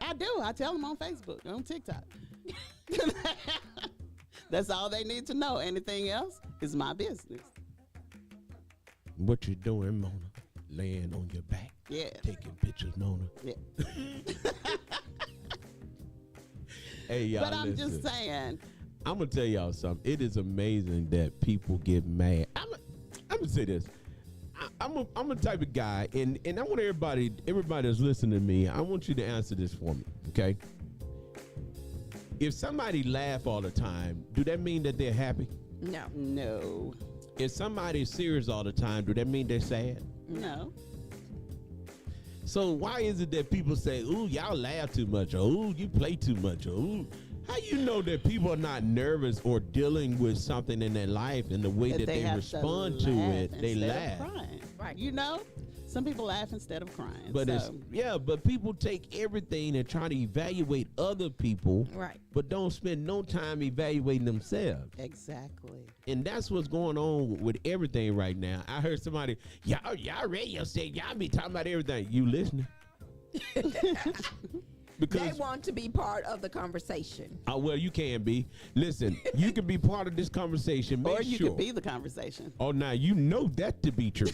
I do. I tell them on Facebook, on TikTok. That's all they need to know. Anything else is my business. What you doing, Mona? Laying on your back. Yeah. Taking pictures, Mona. Yeah. Hey, y'all, But I'm listen. just saying. I'm going to tell y'all something. It is amazing that people get mad. I'm going to say this. I'm a type of guy, and I want everybody that's listening to me, I want you to answer this for me, okay? If somebody laugh all the time, do that mean that they're happy? No. No. If somebody's serious all the time, do that mean they're sad? No. So why is it that people say, ooh, y'all laugh too much, or ooh, you play too much, or ooh? How you know that people are not nervous or dealing with something in their life, and the way that they have respond to laugh it, they instead of laugh. crying. Right. You know, some people laugh instead of crying. But so. but people take everything and try to evaluate other people, Right. but don't spend no time evaluating themselves. Exactly. And that's what's going on with everything right now. I heard somebody, y'all radio say y'all be talking about everything. You listening? They Because want to be part of the conversation. well, you can be. Listen, you can be part of this conversation. Make Or you sure. could be the conversation. Oh, now you know that to be true.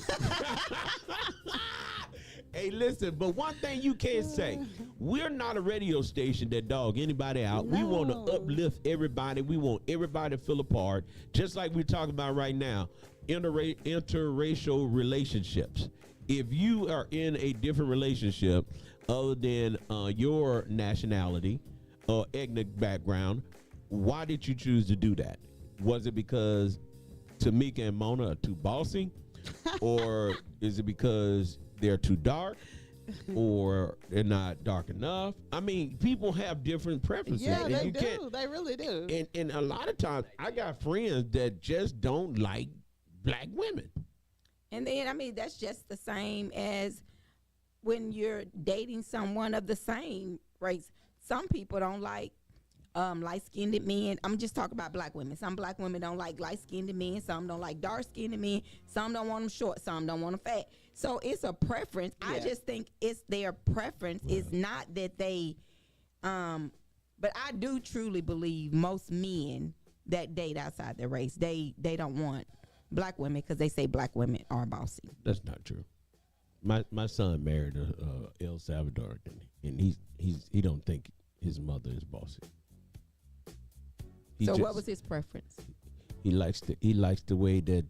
Hey, listen, but one thing you can't say, we're not a radio station that dog anybody out. We want to No. uplift everybody. We want everybody to feel a part, just like we're talking about right now, interracial relationships. If you are in a different relationship other than your nationality or ethnic background, why did you choose to do that? Was it because Tamika and Mona are too bossy? Or is it because they're too dark? Or they're not dark enough? I mean, people have different preferences. Yeah, and they you do. can't- They really do. And a lot of times, I got friends that just don't like black women. And then, I mean, that's just the same as when you're dating someone of the same race. Some people don't like light-skinned men. I'm just talking about black women. Some black women don't like light-skinned men. Some don't like dark-skinned men. Some don't want them short. Some don't want them fat. So it's a preference. I Yeah. just think it's their preference. It's not that they, but I do truly believe most men that date outside their race, they don't want black women because they say black women are bossy. That's not true. My son married a El Salvador, and he don't think his mother is bossy. He So just- what was his preference? He likes the way that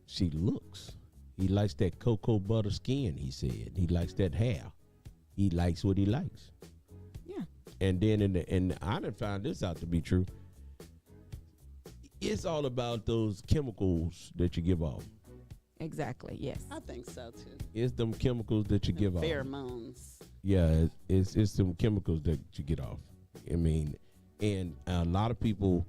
she looks. He likes that cocoa butter skin. He said he likes that hair. He likes what he likes. Yeah. And then and I done found this out to be true. It's all about those chemicals that you give off. Exactly. Yes. I think so too. It's them chemicals that you give off. Pheromones. Yeah, it's some chemicals that you get off. I mean, and a lot of people,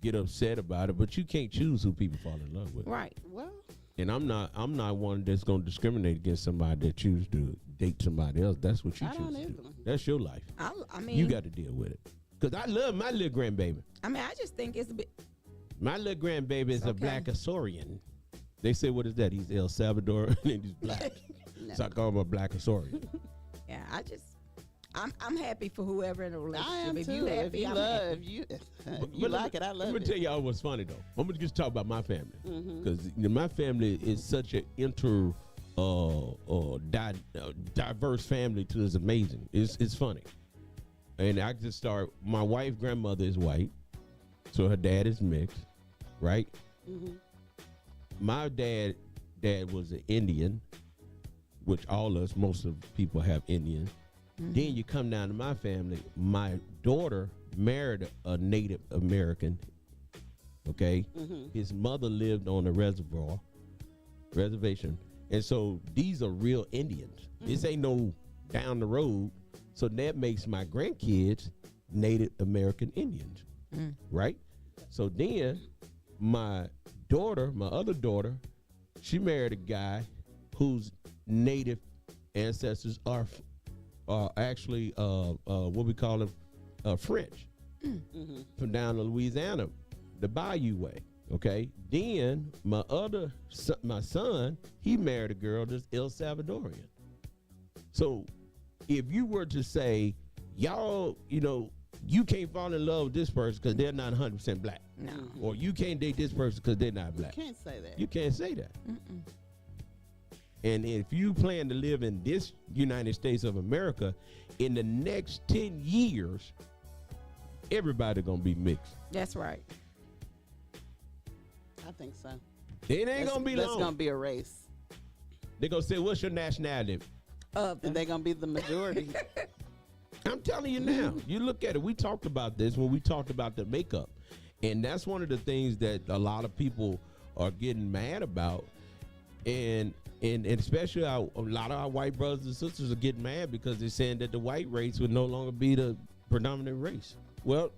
get upset about it, but you can't choose who people fall in love with. Right. Well, And I'm not one that's gonna discriminate against somebody that choose to date somebody else. That's what you I choose don't to do. either. That's your life. I mean, You got to deal with it. Cause I love my little grandbaby. I mean, I just think it's a bit. My little grandbaby is a Okay. black Asaurian. They say, what is that? He's El Salvador and he's black. No. So I call him a black Asaurian. Yeah. I'm happy for whoever in a relationship. I am if too. you happy, If you I'm love, happy. you But like it, I love Let me it. tell y'all what's funny though. I'm gonna just talk about my family Mm-hmm. because my family is such an diverse family too. It's amazing. It's funny. And I just start. My wife's grandmother is white, so her dad is mixed, right? Mm-hmm. My dad was an Indian, which most of people have Indian. Then you come down to my family. My daughter married a Native American. Okay, his mother lived on a reservation, and so these are real Indians. This ain't no down the road. So that makes my grandkids Native American Indians, right? So then my other daughter, she married a guy whose native ancestors are actually what we call them French, from down to Louisiana, the Bayou way. Okay. Then my son, he married a girl that's El Salvadorian. So if you were to say, y'all, you can't fall in love with this person because they're not 100% black. No. Or you can't date this person because they're not black. You can't say that. You can't say that. And if you plan to live in this United States of America, in the next 10 years, everybody gonna be mixed. That's right. I think so. It ain't gonna be long. That's gonna be a race. They're gonna say, what's your nationality? And they're gonna be the majority. I'm telling you now, you look at it. We talked about this when we talked about the makeup. And that's one of the things that a lot of people are getting mad about. And especially a lot of our white brothers and sisters are getting mad because they're saying that the white race would no longer be the predominant race. Well,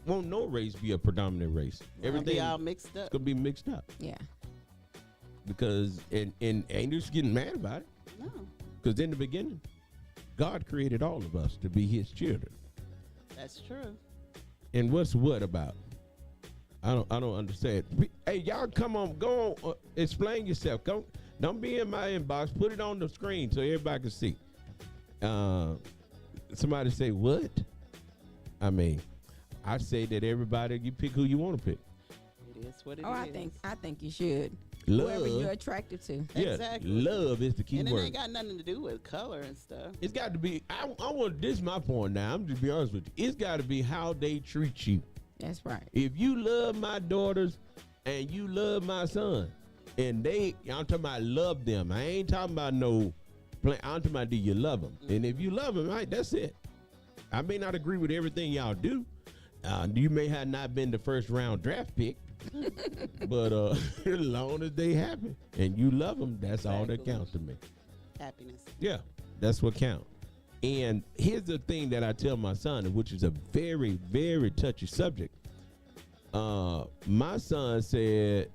won't no race be a predominant race? Everything be all mixed up. It's gonna be mixed up. Yeah. Because and ain't just getting mad about it. No. Because in the beginning, God created all of us to be His children. That's true. And what's what about? I don't understand. Hey, y'all, come on, go on, explain yourself. Don't be in my inbox. Put it on the screen so everybody can see. Somebody say what? I mean, I say that everybody, you pick who you want to pick. It is what it is. I think you should. Love. Whoever you're attracted to. Yeah, Exactly. love is the key And it word. ain't got nothing to do with color and stuff. It's got to be. I want this. Is my point now. I'm just be honest with you. It's got to be how they treat you. That's right. If you love my daughters and you love my son, and I'm talking about love them. I ain't talking about no. I'm talking about do you love them? And if you love them, right, that's it. I may not agree with everything y'all do. You may have not been the first round draft pick, but as long as they happy and you love them, that's all that counts to me. Happiness. Yeah, that's what counts. And here's the thing that I tell my son, which is a very, very touchy subject. My son said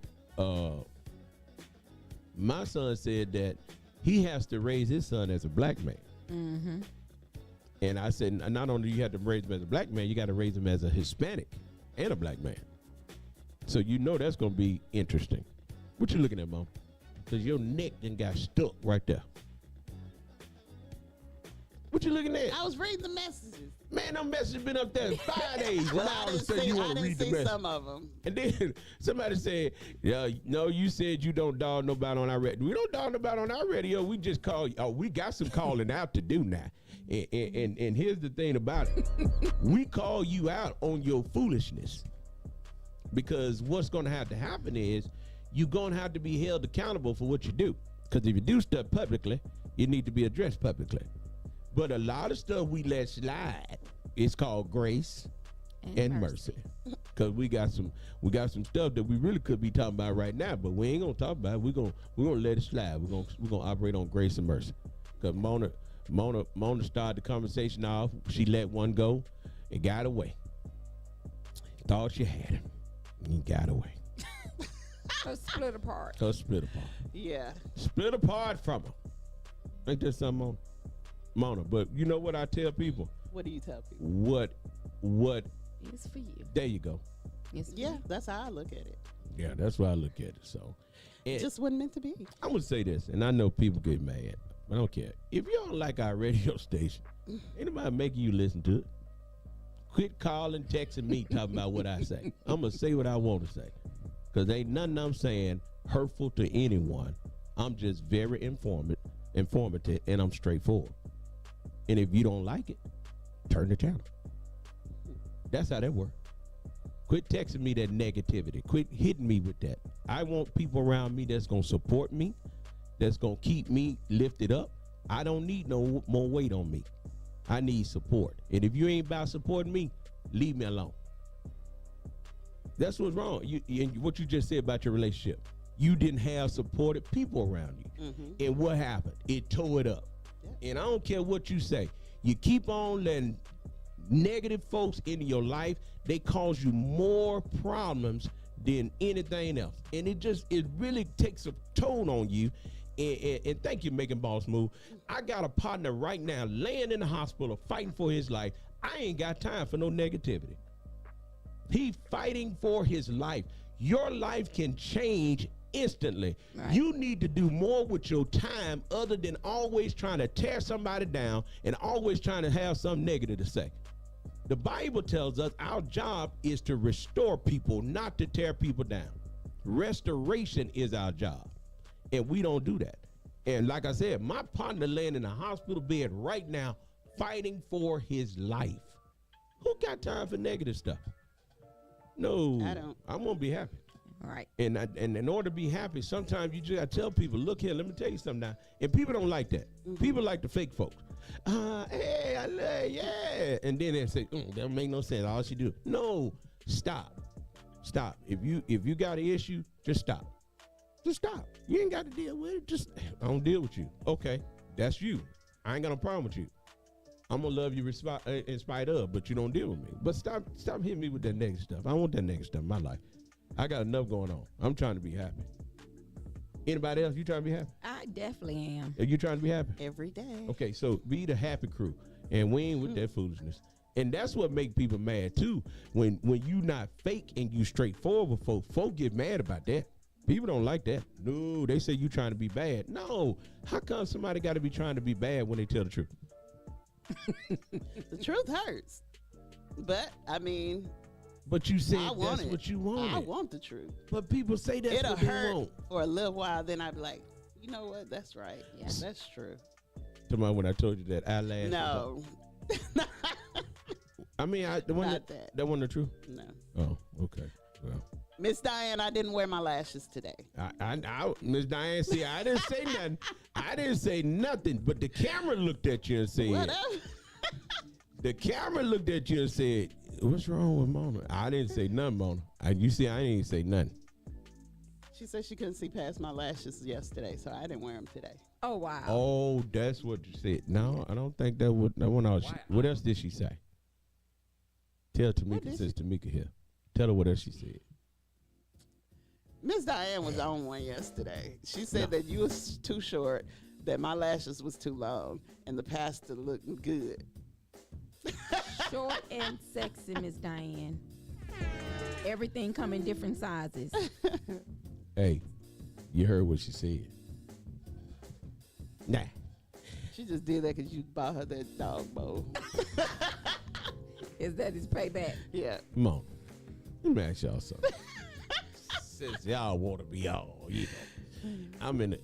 that he has to raise his son as a black man. Mm-hmm. And I said, not only do you have to raise him as a black man, you got to raise him as a Hispanic and a black man. So that's going to be interesting. What you looking at, Mom? Because your neck then got stuck right there. What you looking at? I was reading the messages. Man, them messages been up there 5 days. Well, Now all of a sudden you want to read the see message. some of them. And then somebody said, no, you said you don't dog nobody on our radio. We don't dog nobody on our radio. We just call, we got some calling out to do now. And here's the thing about it. We call you out on your foolishness. Because what's going to have to happen is you're going to have to be held accountable for what you do. Because if you do stuff publicly, you need to be addressed publicly. But a lot of stuff we let slide. It's called grace and mercy. Because we got some stuff that we really could be talking about right now, but we ain't gonna talk about it. We're gonna let it slide. We're gonna operate on grace and mercy. Because Mona started the conversation off. She let one go and got away. Thought she had him. And got away. So split apart. Yeah. Split apart from her. Ain't that something, Mona? But you know what I tell people? What do you tell people? What? It's for you. There you go. It's for Yeah, you. that's how I look at it. Yeah, that's why I look at it. So, It just wasn't meant to be. I'm gonna say this, and I know people get mad. I don't care. If you don't like our radio station, anybody making you listen to it, quit calling, texting me, talking about what I say. I'm gonna say what I want to say, cause ain't nothing I'm saying hurtful to anyone. I'm just very informative, and I'm straightforward. And if you don't like it, turn the channel. That's how that works. Quit texting me that negativity. Quit hitting me with that. I want people around me that's going to support me, that's going to keep me lifted up. I don't need no more weight on me. I need support. And if you ain't about supporting me, leave me alone. That's what's wrong. What you just said about your relationship. You didn't have supportive people around you. Mm-hmm. And what happened? It tore it up. Yeah. And I don't care what you say. You keep on letting negative folks into your life. They cause you more problems than anything else. And it really takes a toll on you. And thank you, Making Boss Move. I got a partner right now laying in the hospital fighting for his life. I ain't got time for no negativity. He fighting for his life. your life can change instantly. Right. You need to do more with your time other than always trying to tear somebody down and always trying to have something negative to say. The Bible tells us our job is to restore people, not to tear people down. Restoration is our job, and we don't do that. And like I said, my partner laying in a hospital bed right now fighting for his life. Who got time for negative stuff? No, I don't. I'm gonna be happy. All right. And in order to be happy, sometimes you just gotta tell people, look here, let me tell you something now. And people don't like that. People like the fake folks. Hey, I love, yeah. And then they say, that don't make no sense. All she do. No, stop. If you got an issue, just stop. Just stop. You ain't got to deal with it. Just, I don't deal with you. Okay, that's you. I ain't got no problem with you. I'm gonna love you in spite of, but you don't deal with me. But stop hitting me with that negative stuff. I don't want that negative stuff in my life. I got enough going on. I'm trying to be happy. Anybody else? You trying to be happy? I definitely am. Are you trying to be happy? Every day. Okay, so be the happy crew, and we ain't with that foolishness. And that's what make people mad too. When you not fake and you straightforward with folk get mad about that. People don't like that. No, they say you trying to be bad. No, how come somebody got to be trying to be bad when they tell the truth? The truth hurts. But, I mean, But you said I want that's it. what you wanted. I want the truth. But people say that's It'll what they hurt want. for a little while, then I'd be like, you know what? That's right. Yeah. That's true. Tomorrow when I told you that eyelash. No. I mean, the one Not that that. wasn't the truth. No. Oh, okay. Well, Miss Diane, I didn't wear my lashes today. I Miss Diane, see, I didn't say nothing. I didn't say nothing, but the camera looked at you and said, Whatever. the camera looked at you and said, what's wrong with Mona? I didn't say nothing, Mona. You see, I didn't say nothing. She said she couldn't see past my lashes yesterday, so I didn't wear them today. Oh, wow. Oh, that's what you said. No, I don't think that would. That one. What else did she say? Tell Tamika, since Tamika here. Tell her what else she said. Miss Diane was on one yesterday. She said that you was too short, that my lashes was too long, and the pastor looked good. Short and sexy, Miss Diane. Everything come in different sizes. Hey, you heard what she said. Nah. She just did that because you bought her that dog bowl. Is that his payback? Yeah. Come on. Let me ask y'all something. Since y'all want to be all, I'm in a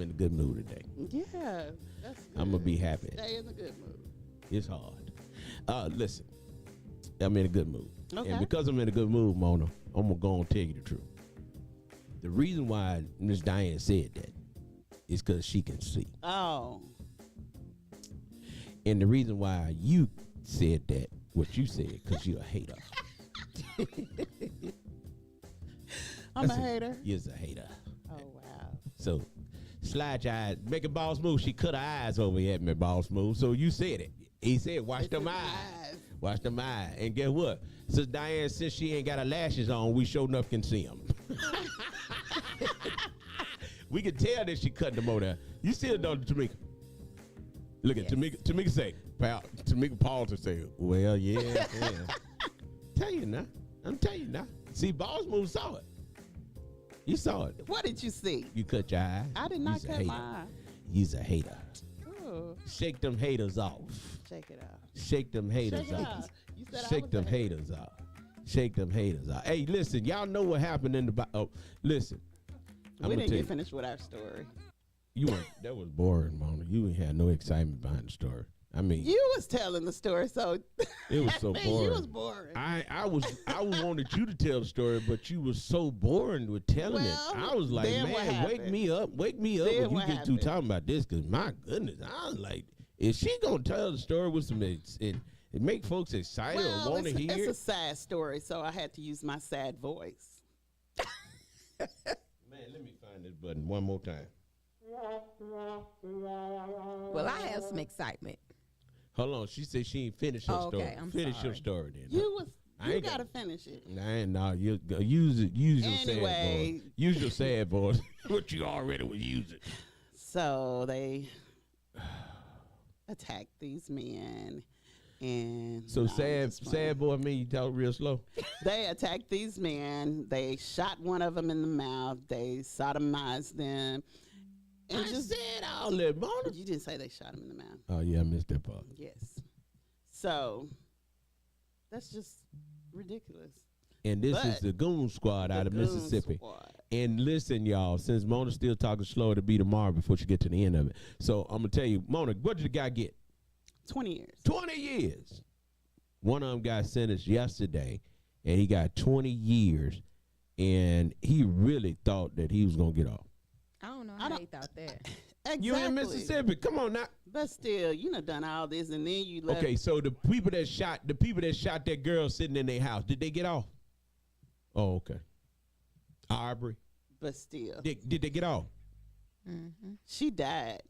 good mood today. Yeah. That's good. I'm gonna be happy. Stay in a good mood. It's hard. Listen, I'm in a good mood. Okay. And because I'm in a good mood, Mona, I'm gonna go and tell you the truth. The reason why Miss Diane said that is because she can see. Oh. And the reason why you said that, what you said, because you're a hater. I'm a hater. You're a hater. Oh, wow. So slide your eyes. Make it Boss Move. She cut her eyes over at me, Boss Move. So you said it. He said, watch them eyes. Watch them eyes. And guess what? Since Diane, since she ain't got her lashes on, we sure enough can see them. We can tell that she cut them over there. You see it, don't you, Tamika? Look at Tamika. Tamika say, pal. Tamika paused and say, well, yeah. Tell you now. I'm telling you now. See, Boss Move saw it. You saw it. What did you see? You cut your eyes. I did not You's a cut hater. my eye. You's a hater. Oh, Shake them haters off. check it out. Shake them haters Check it off. out. You said I Shake was them a haters off. Shake them haters off. Hey, listen, y'all know what happened in the oh, listen. I'm We gonna didn't tell get you, finished with our story. you weren't, that was boring, Mona. You ain't had no excitement behind the story. I mean, You was telling the story, so it was so man, boring. you was boring. I wanted you to tell the story, but you was so boring with telling Well, it. I was like, then what man, wake happened? me up Then when you what get through happened? talking about this, because my goodness, I was like, is she gonna tell the story with some it make folks excited or want to hear it's a it? sad story, so I had to use my sad voice. Man, let me find this button one more time. Well, I have some excitement. Hold on, she said she ain't finished her Oh, okay, story. I'm Finish your sorry. story then. You I ain't gotta got- finish it. Nah, you go, use your sad Anyway. voice. Use your sad voice. What you already was using. So they attacked these men And So no, I'm sad, just playing. sad boy. You talk real slow. They attacked these men. They shot one of them in the mouth. They sodomized them. And I said all that, Mona. you didn't say they shot him in the mouth. Oh yeah, I missed that part. Yes. So that's just ridiculous. And this is But the Goon Squad out The of Goon Mississippi. Squad. And listen, y'all, since Mona's still talking slow, it'll be tomorrow before she get to the end of it. So I'm gonna tell you, Mona, what did the guy get? 20 years. 20 years. One of them got sentenced yesterday, and he got 20 years, and he really thought that he was gonna get off. I don't know I how don't- they thought that. Exactly. You in Mississippi? Come on now. But still, you done all this, and then you left. Okay, so the people that shot that girl sitting in their house, did they get off? Oh, okay. Aubrey, But still, did they get off? she died.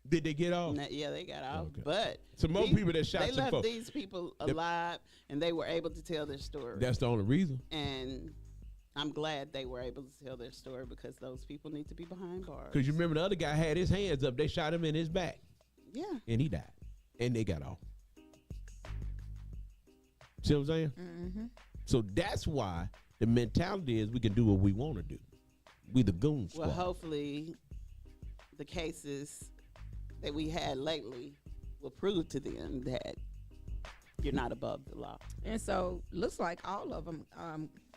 Did they get off? Yeah, they got off. Okay. But Some more people that shot they some left folks. these people alive, and they were able to tell their story. That's the only reason. And I'm glad they were able to tell their story because those people need to be behind bars. Because you remember the other guy had his hands up. They shot him in his back, Yeah. and he died. And they got off. See what I'm saying? So that's why the mentality is we can do what we want to do. We the Goon Squad. Well, hopefully, the cases that we had lately will prove to them that you're not above the law. And so looks like all of them,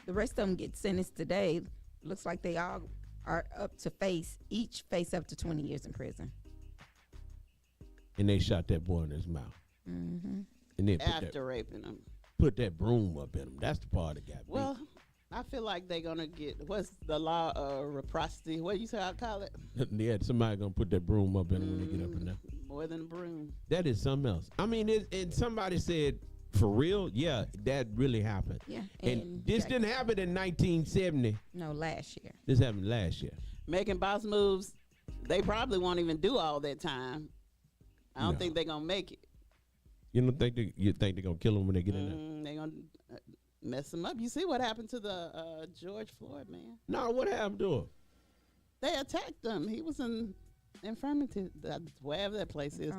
the rest of them get sentenced today. Looks like they all are up to each face up to 20 years in prison. And they shot that boy in his mouth. And then After raping them. put that broom up in him. That's the part that got me. Well, I feel like they're going to get, what's the law of reciprocity? What do you say I call it? Yeah, somebody gonna put that broom up in him when they get up in there. More than a broom. That is something else. I mean, and somebody said, for real, yeah, that really happened. Yeah, And and this Jack- didn't happen in 1970. No, last year. This happened last year. Making boss moves, they probably won't even do all that time. I don't No. think they're going to make it. You don't think you think they're gonna kill him when they get in there? They're going to mess them up. You see what happened to the George Floyd man? No, what happened to him? They attacked him. He was in infirmity, wherever that place is.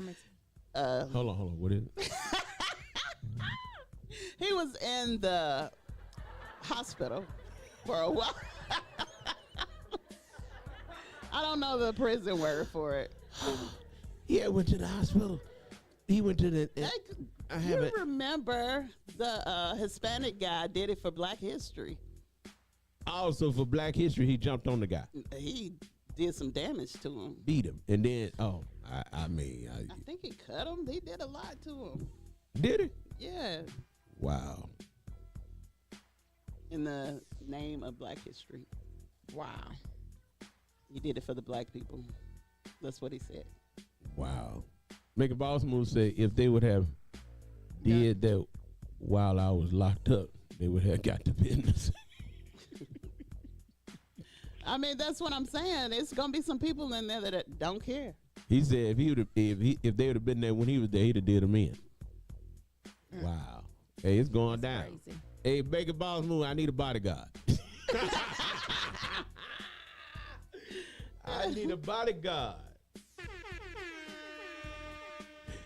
Hold on. What is it? He was in the hospital for a while. I don't know the prison word for it. Yeah, went to the hospital. He went to the. I You haven't. remember the Hispanic guy did it for Black History. Also for Black History, he jumped on the guy, He did some damage to him. beat him, and then I think he cut him. He did a lot to him. did he? Yeah, Wow. in the name of Black History. Wow. He did it for the black people. That's what he said. Wow. Make a boss move say if they would have did that while I was locked up, they would have got the business. I mean, that's what I'm saying. It's gonna be some people in there that don't care. He said if they would have been there when he was there, he'd have did them in. Wow. Hey, it's going down. Crazy. Hey, make a boss move. I need a bodyguard. I need a bodyguard.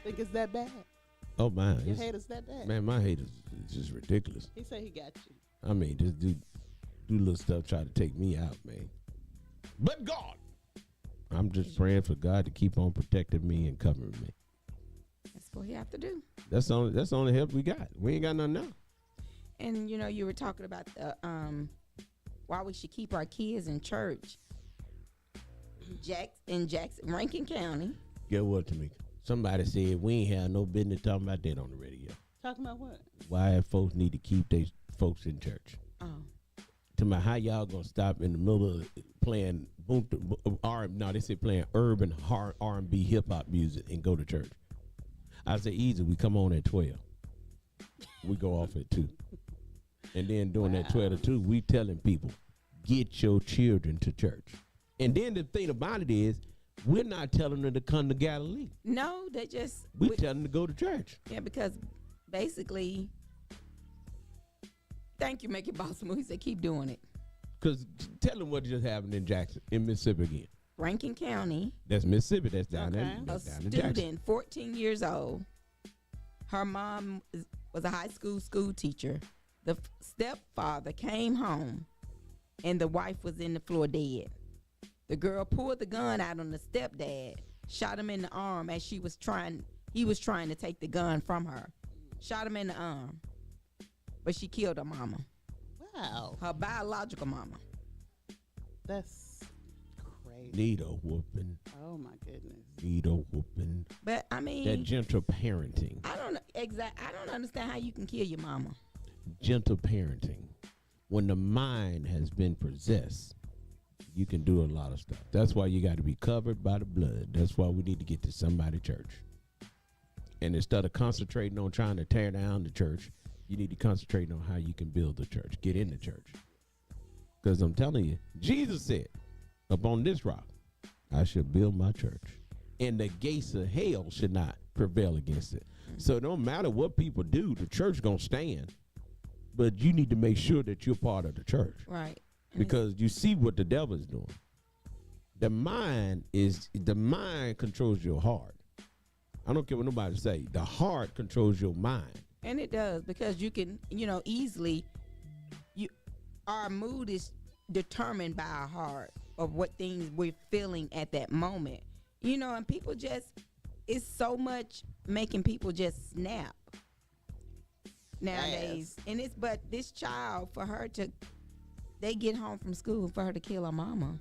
Think it's that bad? Oh man, Your hate is that bad? man, my hate is just ridiculous. He said he got you. I mean, just do little stuff, try to take me out, man. But God, I'm just praying for God to keep on protecting me and covering me. That's what you have to do. That's the only help we got. We ain't got nothing else. And you were talking about the why we should keep our kids in church. In Rankin County. Get what, Tamika? Somebody said we ain't have no business talking about that on the radio. Talking about what? Why folks need to keep their folks in church. Oh. To my, how y'all gonna stop in the middle of playing they say playing urban R&B hip hop music and go to church. I say easy. We come on at 12. We go off at 2. And then during that 12 to 2, we telling people, get your children to church. And then the thing about it is, we're not telling them to come to Galilee. No, they just We tell them to go to church. yeah, because basically, thank you, make your boss move. He said keep doing it. Because tell them what just happened in Mississippi again. Rankin County, That's Mississippi. That's down there. Okay. a That's down in Jackson. student, 14 years old, Her mom was a high school teacher. The stepfather came home, and the wife was in the floor dead. The girl pulled the gun out on the stepdad, shot him in the arm as he was trying to take the gun from her. Shot him in the arm. But she killed her mama. Wow. Her biological mama. That's crazy. Need a whooping. Oh my goodness. Need a whooping. But I mean, That gentle parenting. I don't understand how you can kill your mama. Gentle parenting. When the mind has been possessed, you can do a lot of stuff. That's why you got to be covered by the blood. That's why we need to get to somebody's church. And instead of concentrating on trying to tear down the church, you need to concentrate on how you can build the church. Get in the church. Because I'm telling you, Jesus said, upon this rock, I shall build my church. And the gates of hell should not prevail against it. So it don't matter what people do, the church going to stand. But you need to make sure that you're part of the church. Right. Because you see what the devil is doing. The mind controls your heart. I don't care what nobody say. The heart controls your mind. And it does, because you can, easily, our mood is determined by our heart of what things we're feeling at that moment. And people it's so much making people just snap nowadays. Yes. But this child, they get home from school for her to kill her mama.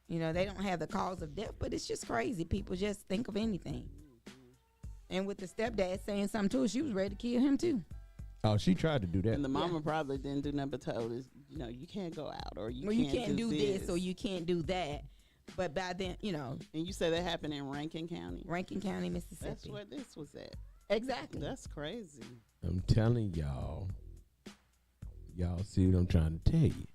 They don't have the cause of death, but it's just crazy. People just think of anything. And with the stepdad saying something to her, she was ready to kill him too. Oh, she tried to do that. And the mama probably didn't do nothing but told us, you can't go out, or you can't do this, or you can't do that. But by then, And you say that happened in Rankin County? Rankin County, Mississippi. That's where this was at. Exactly. That's crazy. I'm telling y'all. Y'all see what I'm trying to tell you.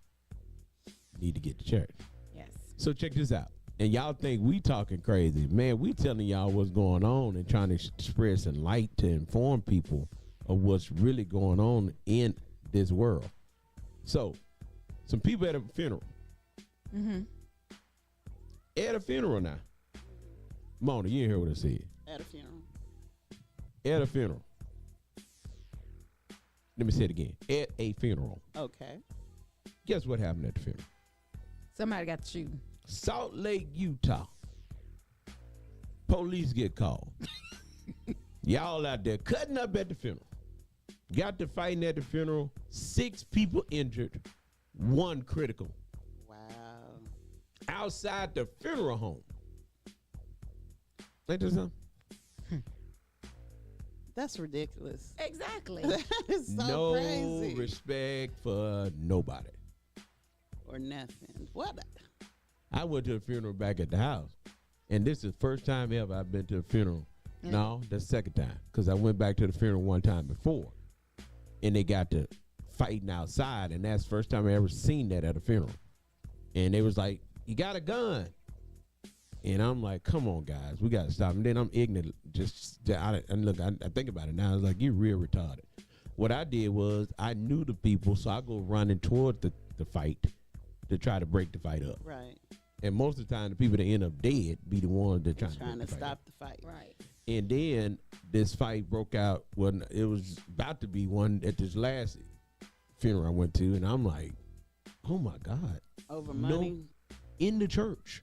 Need to get to church. Yes. So check this out. And y'all think we talking crazy. Man, we telling y'all what's going on and trying to spread some light to inform people of what's really going on in this world. So, some people at a funeral. Mm-hmm. At a funeral now. Mona, you didn't hear what I said. At a funeral. At a funeral. Let me say it again. At a funeral. Okay. Guess what happened at the funeral? Somebody got the shooting. Salt Lake, Utah. Police get called. Y'all out there cutting up at the funeral. Got to fighting at the funeral. 6 people injured. 1 critical. Wow. Outside the funeral home. Ain't that something? That's ridiculous. Exactly. That is so no crazy. Respect for nobody. Or nothing. What? I went to a funeral back at the house, and this is the first time ever I've been to a funeral. Mm. No, that's the second time, because I went back to the funeral one time before, and they got to fighting outside, and that's the first time I ever seen that at a funeral. And they was like, "You got a gun?" And I'm like, "Come on, guys, we got to stop." And then I'm ignorant. And look, I think about it now. I was like, "You're real retarded." What I did was I knew the people, so I go running toward the fight to try to break the fight up. Right. And most of the time, the people that end up dead be the ones that trying to stop the fight. Right. And then this fight broke out when it was about to be one at this last funeral I went to, and I'm like, "Oh my God!" Over money. No, in the church.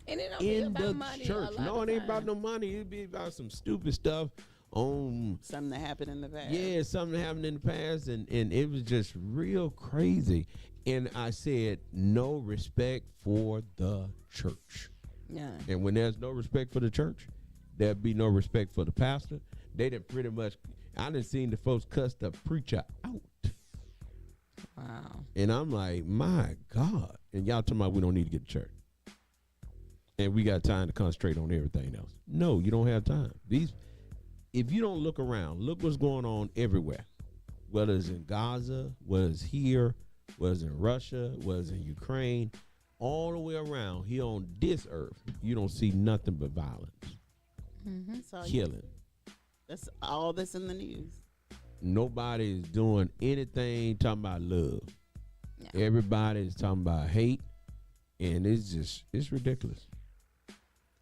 And it don't be In about the money. church. No, it ain't about no money. It'd be about some stupid stuff on. Something that happened in the past. Yeah, something happened in the past, and it was just real crazy. And I said, no respect for the church. Yeah. And when there's no respect for the church, there'd be no respect for the pastor. They done pretty much, I done seen the folks cuss the preacher out. Wow. And I'm like, my God. And y'all talking about we don't need to get to church. And we got time to concentrate on everything else. No, you don't have time. If you don't look around, look what's going on everywhere. Whether it's in Gaza, whether it's here, whether it's in Russia, whether it's in Ukraine, all the way around here on this earth, you don't see nothing but violence, killing. That's all that's in the news. Nobody's doing anything talking about love. No. Everybody's talking about hate, and it's ridiculous.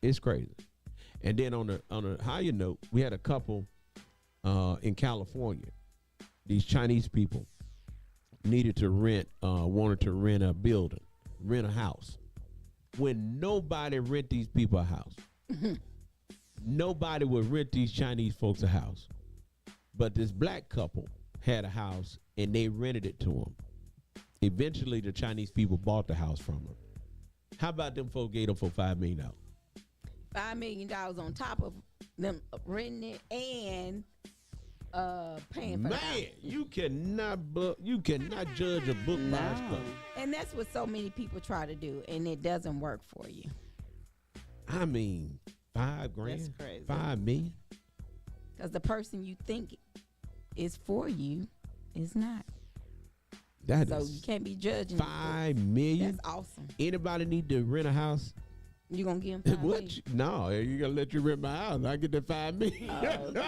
It's crazy. And then on a higher note, we had a couple in California. These Chinese people wanted to rent a building, rent a house. When nobody rent these people a house. Nobody would rent these Chinese folks a house. But this black couple had a house and they rented it to them. Eventually, the Chinese people bought the house from them. How about them folks gave them for $5 million? $5 million on top of them renting it and paying for the house. Man, you cannot judge a book by its cover. And that's what so many people try to do, and it doesn't work for you. I mean, $5,000, That's crazy. $5 million. Because the person you think is for you is not. That So is you can't be judging. $5 million. That's awesome. Anybody need to rent a house? You gonna give them $5 What? million? No, you gonna let you rent my house? I get that $5 million.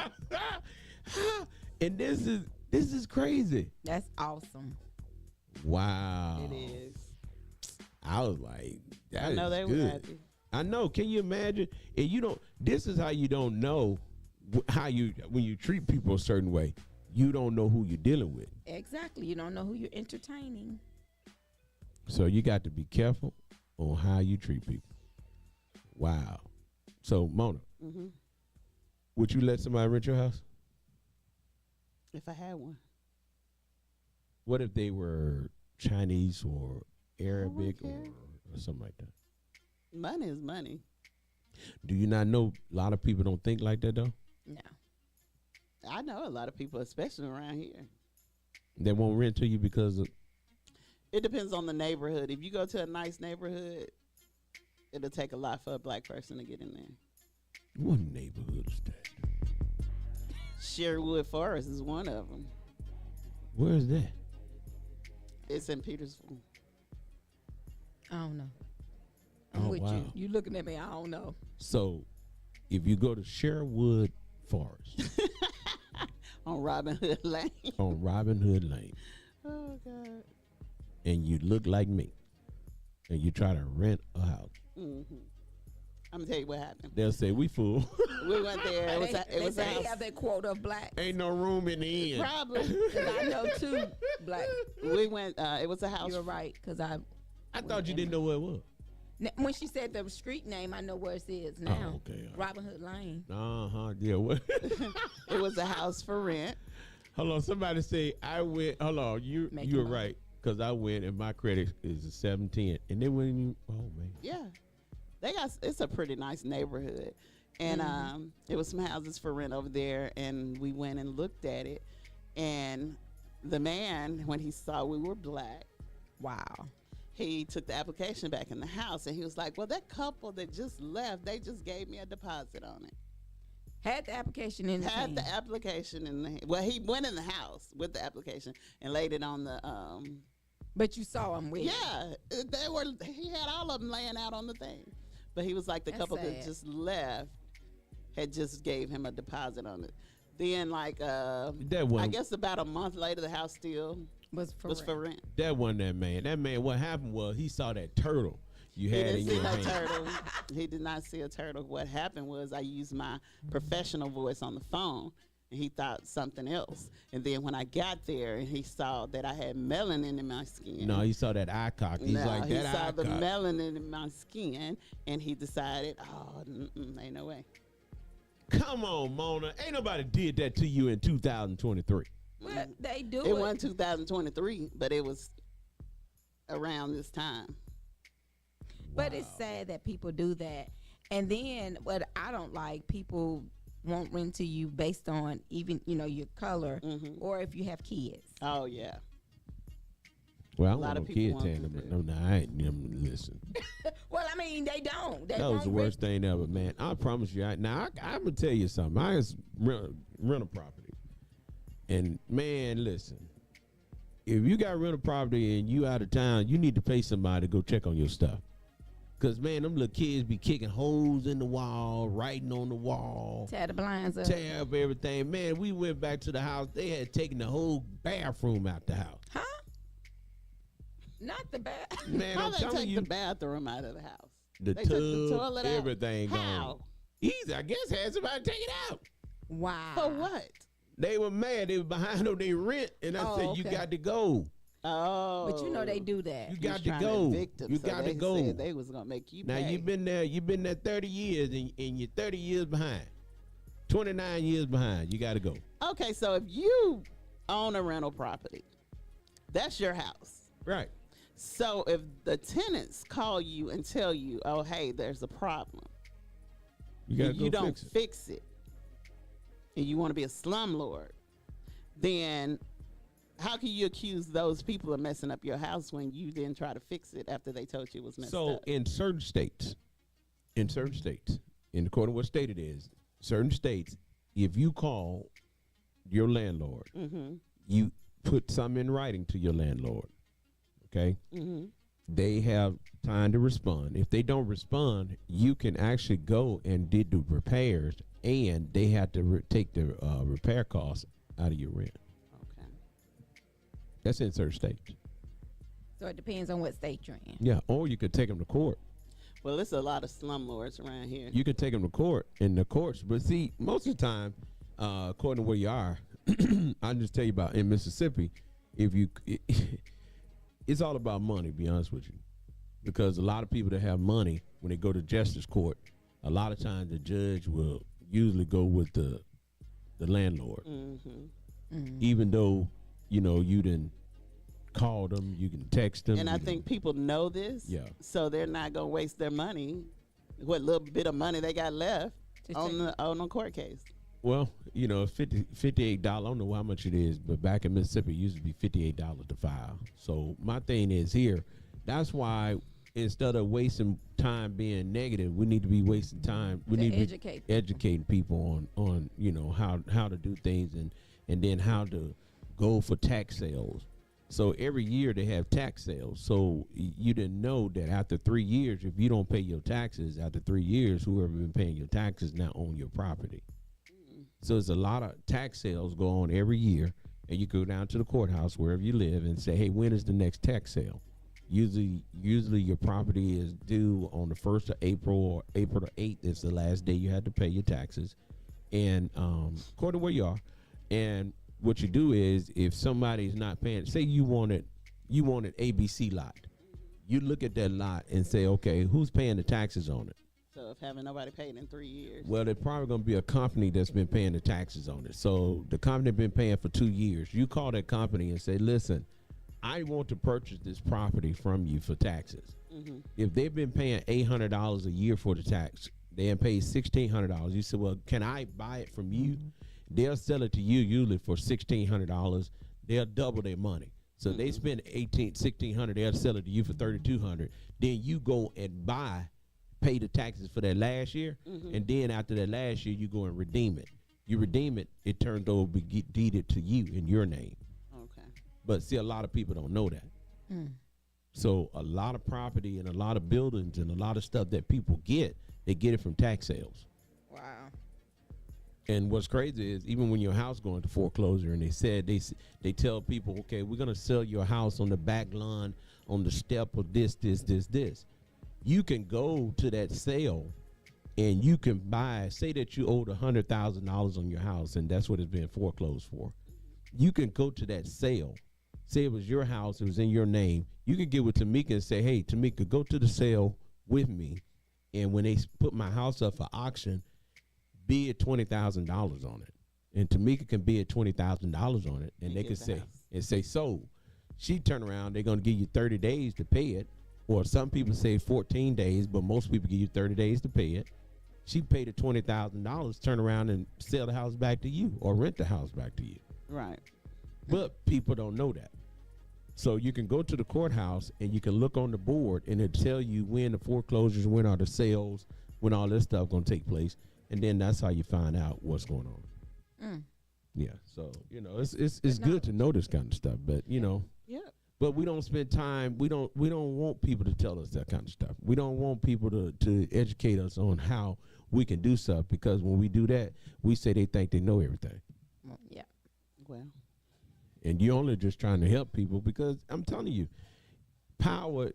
And this is crazy. That's awesome. Wow. It is. I was like, that I know is they good. were happy. I know. Can you imagine? And you don't. This is how you don't know when you treat people a certain way. You don't know who you're dealing with. Exactly. You don't know who you're entertaining. So you got to be careful on how you treat people. Wow. So Mona, Mm-hmm. would you let somebody rent your house? If I had one. What if they were Chinese or Arabic or something like that? Money is money. Do you not know a lot of people don't think like that though? No. I know a lot of people, especially around here. They won't rent to you because of It depends on the neighborhood. If you go to a nice neighborhood, it'll take a lot for a black person to get in there. what neighborhood is that? Sherwood Forest is one of them. Where is that? It's in Petersville. I don't know. I'm Oh, with wow. you. You looking at me, I don't know. So if you go to Sherwood Forest On Robin Hood Lane. on Robin Hood Lane Oh, God. and you look like me and you try to rent a house, Mm-hmm. I'm going to tell you what happened. they'll say we full. We went there. It was They a say house. they have that quota of black. Ain't no room in the inn. Probably. Because I know two black. We went, it was a house. You're right. Because I thought you didn't know what it was. when she said the street name, I know where it is now. Oh, okay, all right. Robin Hood Lane. Yeah. What? It was a house for rent. Hold on. Somebody say I went. Hold on. You Making were money. right because I went and my credit is a 710, and they wouldn't even. Oh man. Yeah. It's a pretty nice neighborhood. And it was some houses for rent over there, and we went and looked at it. And the man, when he saw we were black, Wow. he took the application back in the house, and he was like, well, that couple that just left, they just gave me a deposit on it. Had the application in his Had hand. the application in the, well, he went in the house with the application and laid it on the, But you saw him with it. yeah, he had all of them laying out on the thing. But he was like, the That's couple that sad. just left had just gave him a deposit on it. Then, like, I wasn't- guess about a month later, the house still Was for rent. That wasn't that man. That man. What happened was he saw that turtle you He had didn't in see your no hand. turtle. He did not see a turtle. What happened was I used my professional voice on the phone, and he thought something else. And then when I got there, and he saw that I had melanin in my skin. No, he saw that eye cock. He's No, like he that saw eye the cock. melanin in my skin, and he decided, oh, ain't no way. Come on, Mona. Ain't nobody did that to you in 2023. Well, they do It wasn't 2023, but it was around this time. But it's sad that people do that. And then what I don't like, people won't rent to you based on even, your color or if you have kids. Oh, yeah. Well, I A lot don't of know people kid want to tandem. No, I ain't. Listen, Well, I mean, they don't. They that was the won't worst thing ever, man. I promise you. I'm gonna tell you something. I just rent a property, and man, listen. If you got rental property and you out of town, you need to pay somebody to go check on your stuff. Cause man, them little kids be kicking holes in the wall, writing on the wall, Tear the blinds up. tear up everything. Man, we went back to the house. They had taken the whole bathroom out the house. Huh? Not the bad. Man, How I'm they telling take you, the bathroom out of the house? the They tub, took the toilet out? everything How? gone. Easy, I guess, had somebody take it out. Wow. For what? They were mad. They were behind on their rent, and I said, "You okay. got to go. Oh. But you know they do that. You got to trying to go. evict 'em, You so got to they go." said they was gonna make you Now pay. you've been there 30 years, and you're 30 years behind. 29 years behind. You got to go. Okay, so if you own a rental property, that's your house. Right. So if the tenants call you and tell you, "Oh, hey, there's a problem," You got to you go don't fix it. and you want to be a slumlord, then how can you accuse those people of messing up your house when you then try to fix it after they told you it was messed So up? in certain states, in according to what state it is, certain states, if you call your landlord, you put something in writing to your landlord. Okay. They have time to respond. If they don't respond, you can actually go and did the repairs, and they have to take the repair costs out of your rent. Okay. That's in certain states. So it depends on what state you're in. Yeah, or you could take them to court. Well, there's a lot of slumlords around here. You could take them to court in the courts, but see, most of the time, according to where you are, I'll just tell you about in Mississippi. It's all about money. To be honest with you, because a lot of people that have money, when they go to justice court, a lot of times the judge will usually go with the landlord, even though you didn't call them, you can text them, And I think people know this, Yeah. so they're not gonna waste their money, what little bit of money they got left, To on take- a court case. Well, $58. I don't know how much it is, but back in Mississippi, it used to be $58 to file. So my thing is here, that's why instead of wasting time being negative, we need to be wasting time. We To need to educate be educating people on how to do things and then how to go for tax sales. So every year they have tax sales. So you didn't know that after 3 years, if you don't pay your taxes, after 3 years, whoever been paying your taxes now own your property. So there's a lot of tax sales go on every year, and you go down to the courthouse wherever you live and say, "Hey, when is the next tax sale?" Usually your property is due on the 1st of April, or April the 8th is the last day you had to pay your taxes, and according to where you are. And what you do is, if somebody's not paying, say you wanted ABC lot, you look at that lot and say, okay, who's paying the taxes on it? So if having nobody paid in 3 years. Well, there's probably going to be a company that's been paying the taxes on it. So the company been paying for 2 years. You call that company and say, "Listen, I want to purchase this property from you for taxes." If they've been paying $800 a year for the tax, they have paid $1,600. You say, "Well, can I buy it from you?" They'll sell it to you usually for $1,600. They'll double their money. So they spend $1,600. They'll sell it to you for $3,200. Then you go and pay the taxes for that last year, and then after that last year, you go and redeem it. You redeem it, it turns over, be deeded to you in your name. Okay. But see, a lot of people don't know that. So a lot of property and a lot of buildings and a lot of stuff that people get, they get it from tax sales. Wow. And what's crazy is, even when your house going to foreclosure, and they tell people, okay, we're gonna sell your house on the back lawn, on the step of this. You can go to that sale and you can buy, say that you owed $100,000 on your house, and that's what it's been foreclosed for. You can go to that sale, say it was your house, it was in your name. You can get with Tamika and say, "Hey, Tamika, go to the sale with me, and when they put my house up for auction, bid $20,000 on it." And Tamika can bid $20,000 on it, and they can say sold. She turn around, they're gonna give you 30 days to pay it. Or some people say 14 days, but most people give you 30 days to pay it. She paid the $20,000, turn around and sell the house back to you, or rent the house back to you. Right. But people don't know that. So you can go to the courthouse and you can look on the board, and it'll tell you when the foreclosures, when are the sales, when all this stuff gonna take place, and then that's how you find out what's going on. Yeah. So it's good to know this kind of stuff, but Yeah. But we don't spend time. We don't want people to tell us that kind of stuff. We don't want people to educate us on how we can do stuff, because when we do that, we say they think they know everything. Yeah. Well. And you're only just trying to help people, because I'm telling you,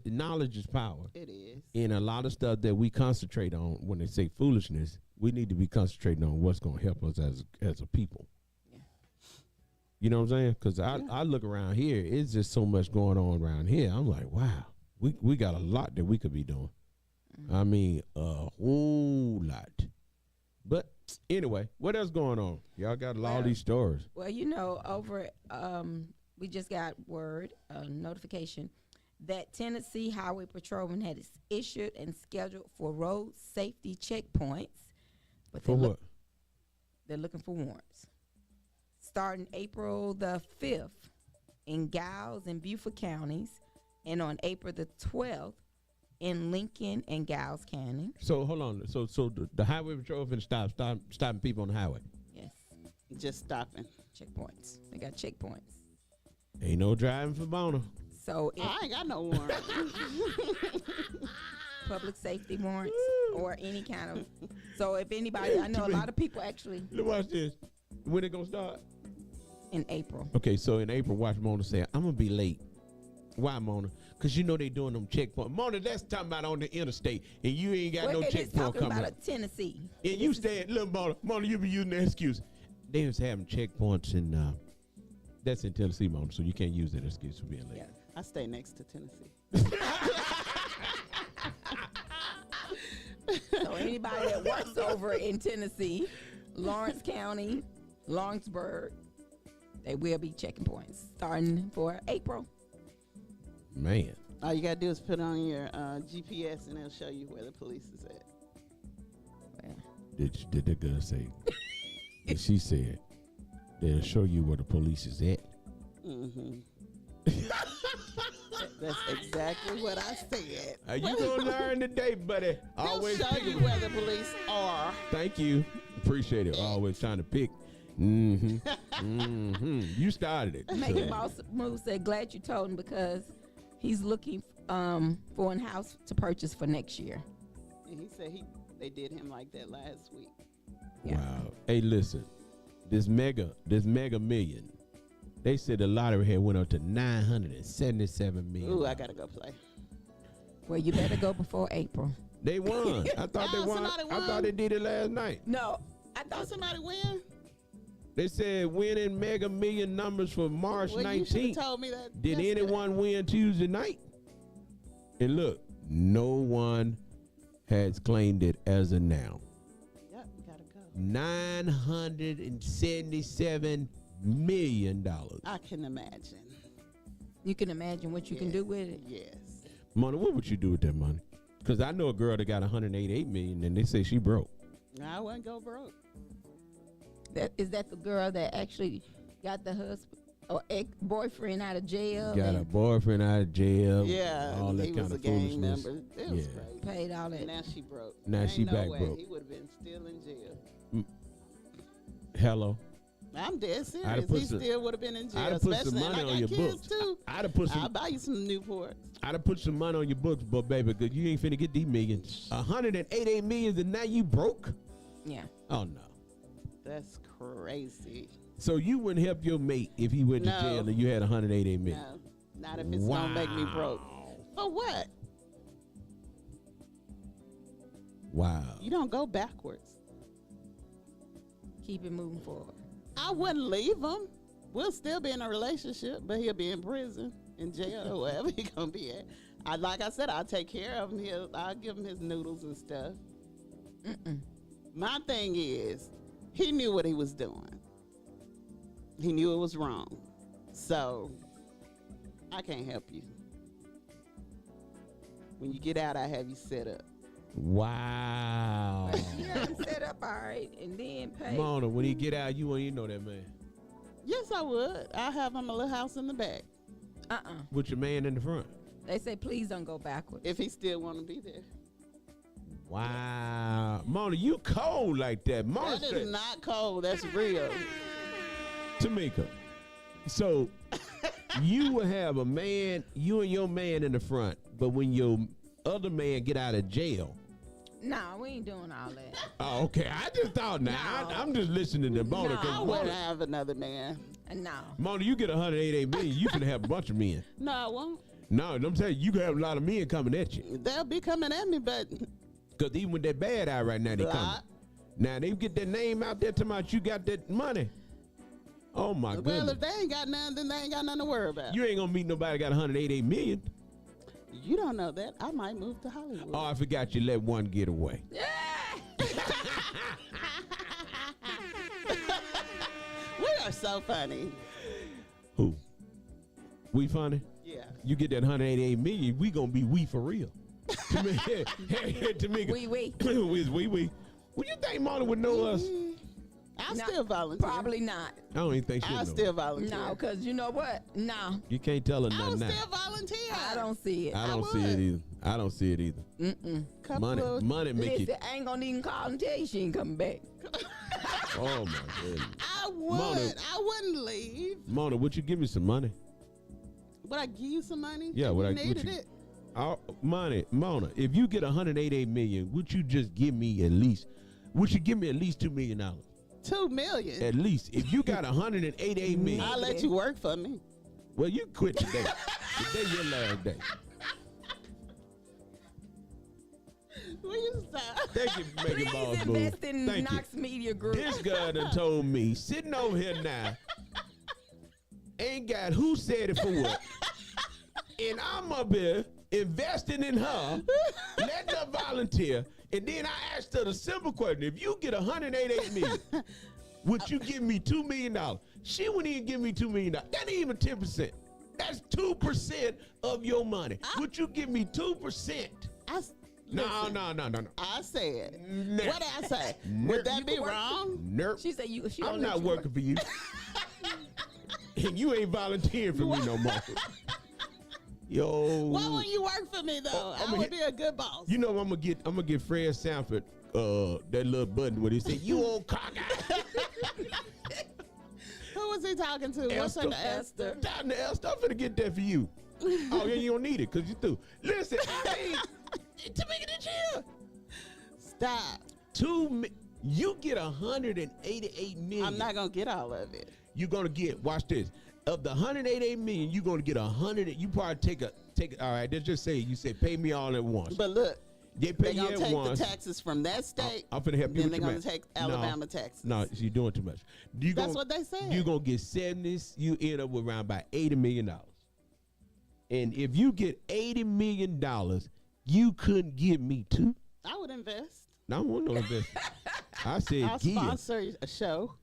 knowledge is power. It is. And a lot of stuff that we concentrate on when they say foolishness, we need to be concentrating on what's going to help us as a people. You know what I'm saying? Because I look around here, it's just so much going on around here. I'm like, wow, we got a lot that we could be doing. I mean, a whole lot. But anyway, what else going on? Y'all got all these stories. Well, over we just got notification that Tennessee Highway Patrolman had issued and scheduled for road safety checkpoints. But For what? They're looking for warrants. Starting April the 5th in Giles and Beaufort counties, and on April the 12th in Lincoln and Giles County. So hold on. So the highway patrol finna stopping people on the highway. Yes. Just stopping. Checkpoints. They got checkpoints. Ain't no driving for Bona. So I ain't got no warrant. public safety warrants or any kind of. So if anybody, I know a lot of people actually. Look, watch this. When it gonna start? In April. Okay, so in April, watch Mona say, I'm gonna be late. Why, Mona? Because you know they doing them checkpoints. Mona, that's talking about on the interstate, and you ain't got no checkpoint talking coming about up. Tennessee. And you stay, look, Mona, you be using that excuse. They was having checkpoints in, that's in Tennessee, Mona, so you can't use that excuse for being late. Yeah, I stay next to Tennessee. So anybody that works over in Tennessee, Lawrence County, Lawrenceburg, they will be checking points starting for April. Man. All you gotta do is put on your GPS and it'll show you where the police is at. Well, Did the girl say? And she said, they'll show you where the police is at. Mm-hmm. That's exactly what I said. You gonna learn today, buddy. Always They'll show pick you a- where the police are. Thank you. Appreciate it. Always trying to pick. Mm-hmm. Mm-hmm. You started it. Megan Boss Move said, glad you told him because he's looking for a house to purchase for next year. And he said they did him like that last week. Yeah. Wow. Hey, listen. This mega million. They said the lottery had went up to 977 million. Ooh, I gotta go play. Well, you better go before April. They won. I thought they Oh, won. somebody I won? thought they did it last night. No, I Did thought somebody win? They said winning mega million numbers for March Well, you should have 19th. told me that. Did yesterday. anyone win Tuesday night? And look, no one has claimed it as of now. Yep, you gotta go. $977 million. I can imagine. you can imagine what you can do with it. Yes. Mona, what would you do with that money? Because I know a girl that got $188 million and they say she broke. I wouldn't go broke. Is that the girl that actually got the husband or ex-boyfriend out of jail? Got a and boyfriend out of jail. Yeah, all that he kind was a of gang foolishness. member. It was Yeah. crazy. paid all that. Now she broke. Now Ain't she no back way. broke. He would have been still in jail. Hello. I'm dead I'd serious. have He put some- still would have been in jail. I'd have put some especially, money and I on got your kids books. too. I'd have put I'll some. buy you some Newports. I'd have put some money on your books, but baby, cause you ain't finna get these millions. 188 million, and now you broke. Yeah. Oh no. That's crazy. So you wouldn't help your mate if he went to No. jail and you had 188 million. No, not if it's gonna make me broke. For what? Wow. You don't go backwards. Keep it moving forward. I wouldn't leave him. We'll still be in a relationship, but he'll be in prison, in jail, or wherever he's gonna be at. Like I said, I'll take care of him. I'll give him his noodles and stuff. My thing is, he knew what he was doing. He knew it was wrong. So, I can't help you. When you get out, I have you set up. Wow. You got him set up all right and then pay. Mona, when he get out, you want you know that man. Yes, I would. I'll have him a little house in the back With your man in the front. They say please don't go backwards. if he still want to be there. Wow. Mona, you cold like that. Mona That said, is not cold. That's real. Tamika. So you will have a man, you and your man in the front, but when your other man get out of jail. Nah, we ain't doing all that. Oh, okay. I just thought now. No. I'm just listening to Mona. No. 'cause I wouldn't have another man. No. Mona, you get 188 million, you can have a bunch of men. No, I won't. No, I'm saying you can have a lot of men coming at you. They'll be coming at me, but Because even with that bad eye right now, they coming. lot. Now they get their name out there talking about you got that money. Oh my Well, goodness. if they ain't got nothing, then they ain't got nothing to worry about. You ain't gonna meet nobody got 188 million. You don't know that. I might move to Hollywood. Oh, I forgot you let one get away. We are so funny. Who? We funny? Yeah. You get that 188 million, we gonna be we for real. Tamika. We. we. Well, you think Mona would know us? I'll No, still volunteer. Probably not. I don't even think she'll I'll know. still volunteer. No, because you know what? No, You can't tell her I nothing will now. still volunteer. I don't see it. I don't I see it would. either. I don't see it either. Mm-mm. Money make Listen, you. I ain't gonna even call and tell you she ain't coming back. Oh my goodness. I would. Mona. I wouldn't leave. Mona, would you give me some money? Would I give you some money? Yeah, if would you I- would needed you- it? Money, Mona, if you get 188 million, would you just give me at least? Would you give me at least $2 million? $2 million. At least, if you got 188 million, I'll let you work for me. well, you quit today. Today's your last day. Will you stop? Thank you for making Please balls move. invest in Thank you. Knox Media Group. This guy done told me, sitting over here now, ain't got who said it for what. And I'm up here investing in her, letting her volunteer, and then I asked her the simple question: if you get 188 million, would you give me $2 million? She wouldn't even give me $2 million. That ain't even 10%. That's 2% of your money. Would you give me 2%? No. I said. Nah. What did I say? Nope. Would that be wrong? Nope. She said you. She I'm don't let not you working for you. And you ain't volunteering for me no more. Yo. Why wouldn't you work for me though? I would be a good boss. You know I'm gonna get Fred Sanford that little button where he said, "You old cockeyed." Who was he talking to? What's her name? Esther. Dr. Esther, I'm finna get that for you. Oh yeah, you don't need it because you through. Listen, to make it chill. Stop. You get 188 million. I'm not gonna get all of it. You're gonna get. Watch this. Of the 188 million, you're gonna get 100. You probably take it. All right, let's just say you say pay me all at once. But look, They pay they're you gonna at take once. the taxes from that state. I'm finna help you then with they're your gonna math. take Alabama taxes. No, you're doing too much. That's what they said. You're gonna get 70. You end up with around about $80 million. And if you get $80 million, you couldn't give me two. I would invest. I don't want no investment. I said I'll give. sponsor a show.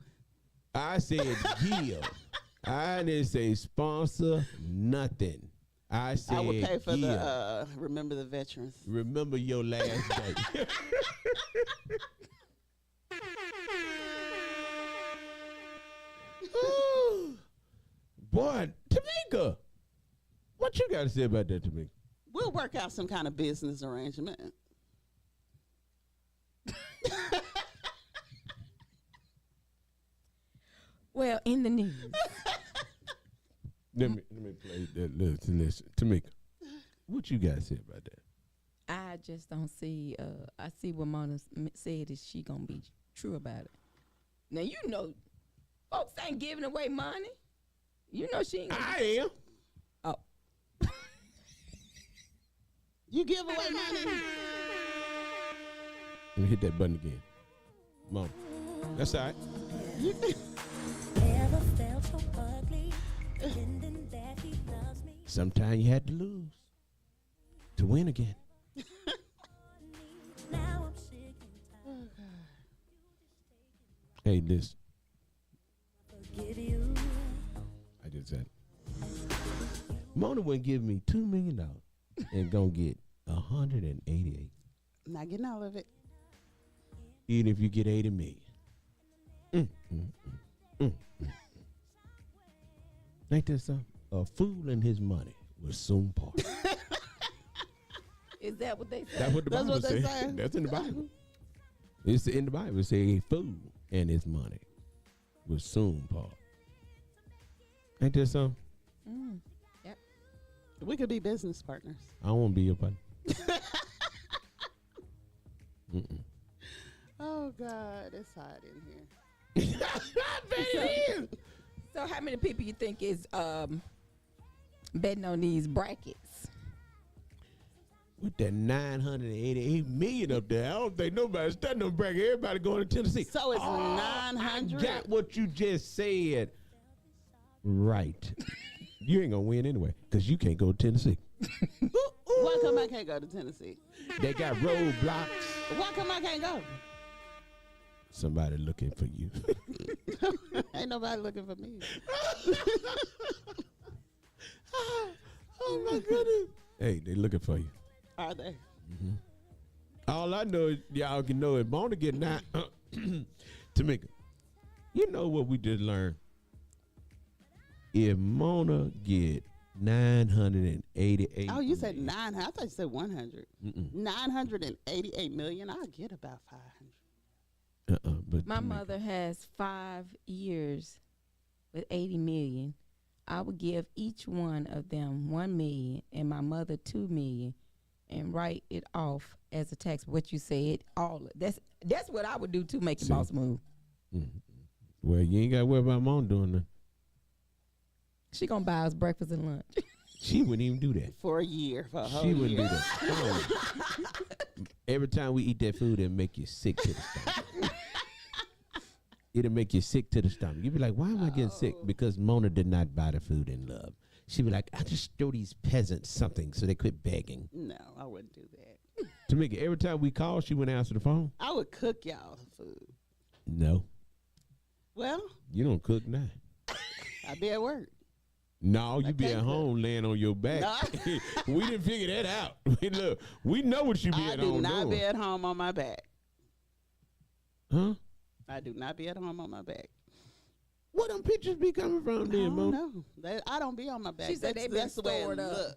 I said give. I didn't say sponsor nothing. I said I would pay for give. the Remember the Veterans. Remember your last day. Ooh. Boy, Tamika, what you got to say about that, Tamika? We'll work out some kind of business arrangement. Well, in the news. Let me play that. Listen, Tamika, what you got to say about that? I just don't see. I see what Mona said is she gonna be true about it. Now you know, folks ain't giving away money. You know she ain't. I am. Oh, You give away money. Let me hit that button again. Mom, that's all right. Never felt so ugly, pretending that he loves me. Sometimes you had to lose to win again. Now I'm sick and tired. Hey, listen, Forgive you. I just said, Mona wouldn't give me $2 million and gonna get 188. Not getting all of it. Even if you get 80 million. Ain't that something? A fool and his money will soon part. is that what they said? That's what the That's Bible what they says. say. That's in the Bible. It's in the Bible. It says a fool and his money will soon part. Ain't that something? Yep. We could be business partners. I don't want to be your partner. Oh God, it's hot in here. I bet it is. So how many people you think is betting on these brackets? With that 988 million up there, I don't think nobody's studying no bracket. Everybody going to Tennessee. So it's I 900. got what you just said. Right. You ain't gonna win anyway, because you can't go to Tennessee. Why come I can't go to Tennessee? They got roadblocks. Why come I can't go? Somebody looking for you. Ain't nobody looking for me. Oh my goodness. Hey, they looking for you. Are they? All I know is y'all can know is Mona get nine. Tamika, you know what we just learned? If Mona get 988. Oh, you said 900. I thought you said 100. 988 million. I'll get about 500. But My Tamika, mother has 5 years with 80 million. I would give each one of them 1 million and my mother 2 million and write it off as a tax. What you said, that's what I would do to make a See? boss move. Well, you ain't got to worry about Mona doing that. She gonna buy us breakfast and lunch. She wouldn't even do that. For a year. For a whole She wouldn't year. do that. Come on. Every time we eat that food, it'll make you sick to the stomach. It'll make you sick to the stomach. You'll be like, why am I getting sick? Because Mona did not buy the food in love. She'd be like, I just throw these peasants something so they quit begging. No, I wouldn't do that. Tamika, every time we call, she wouldn't answer the phone. I would cook y'all food. No, Well, you don't cook now. I'd be at work. No, you I be can't at home laying on your back. No. We didn't figure that out. Look, we know what you be I at do home not doing. be at home on my back. Huh? I do not be at home on my back. Where them pictures be coming from I then, don't Mona? know. I don't be on my back. She said they been that's the way it stored up. look.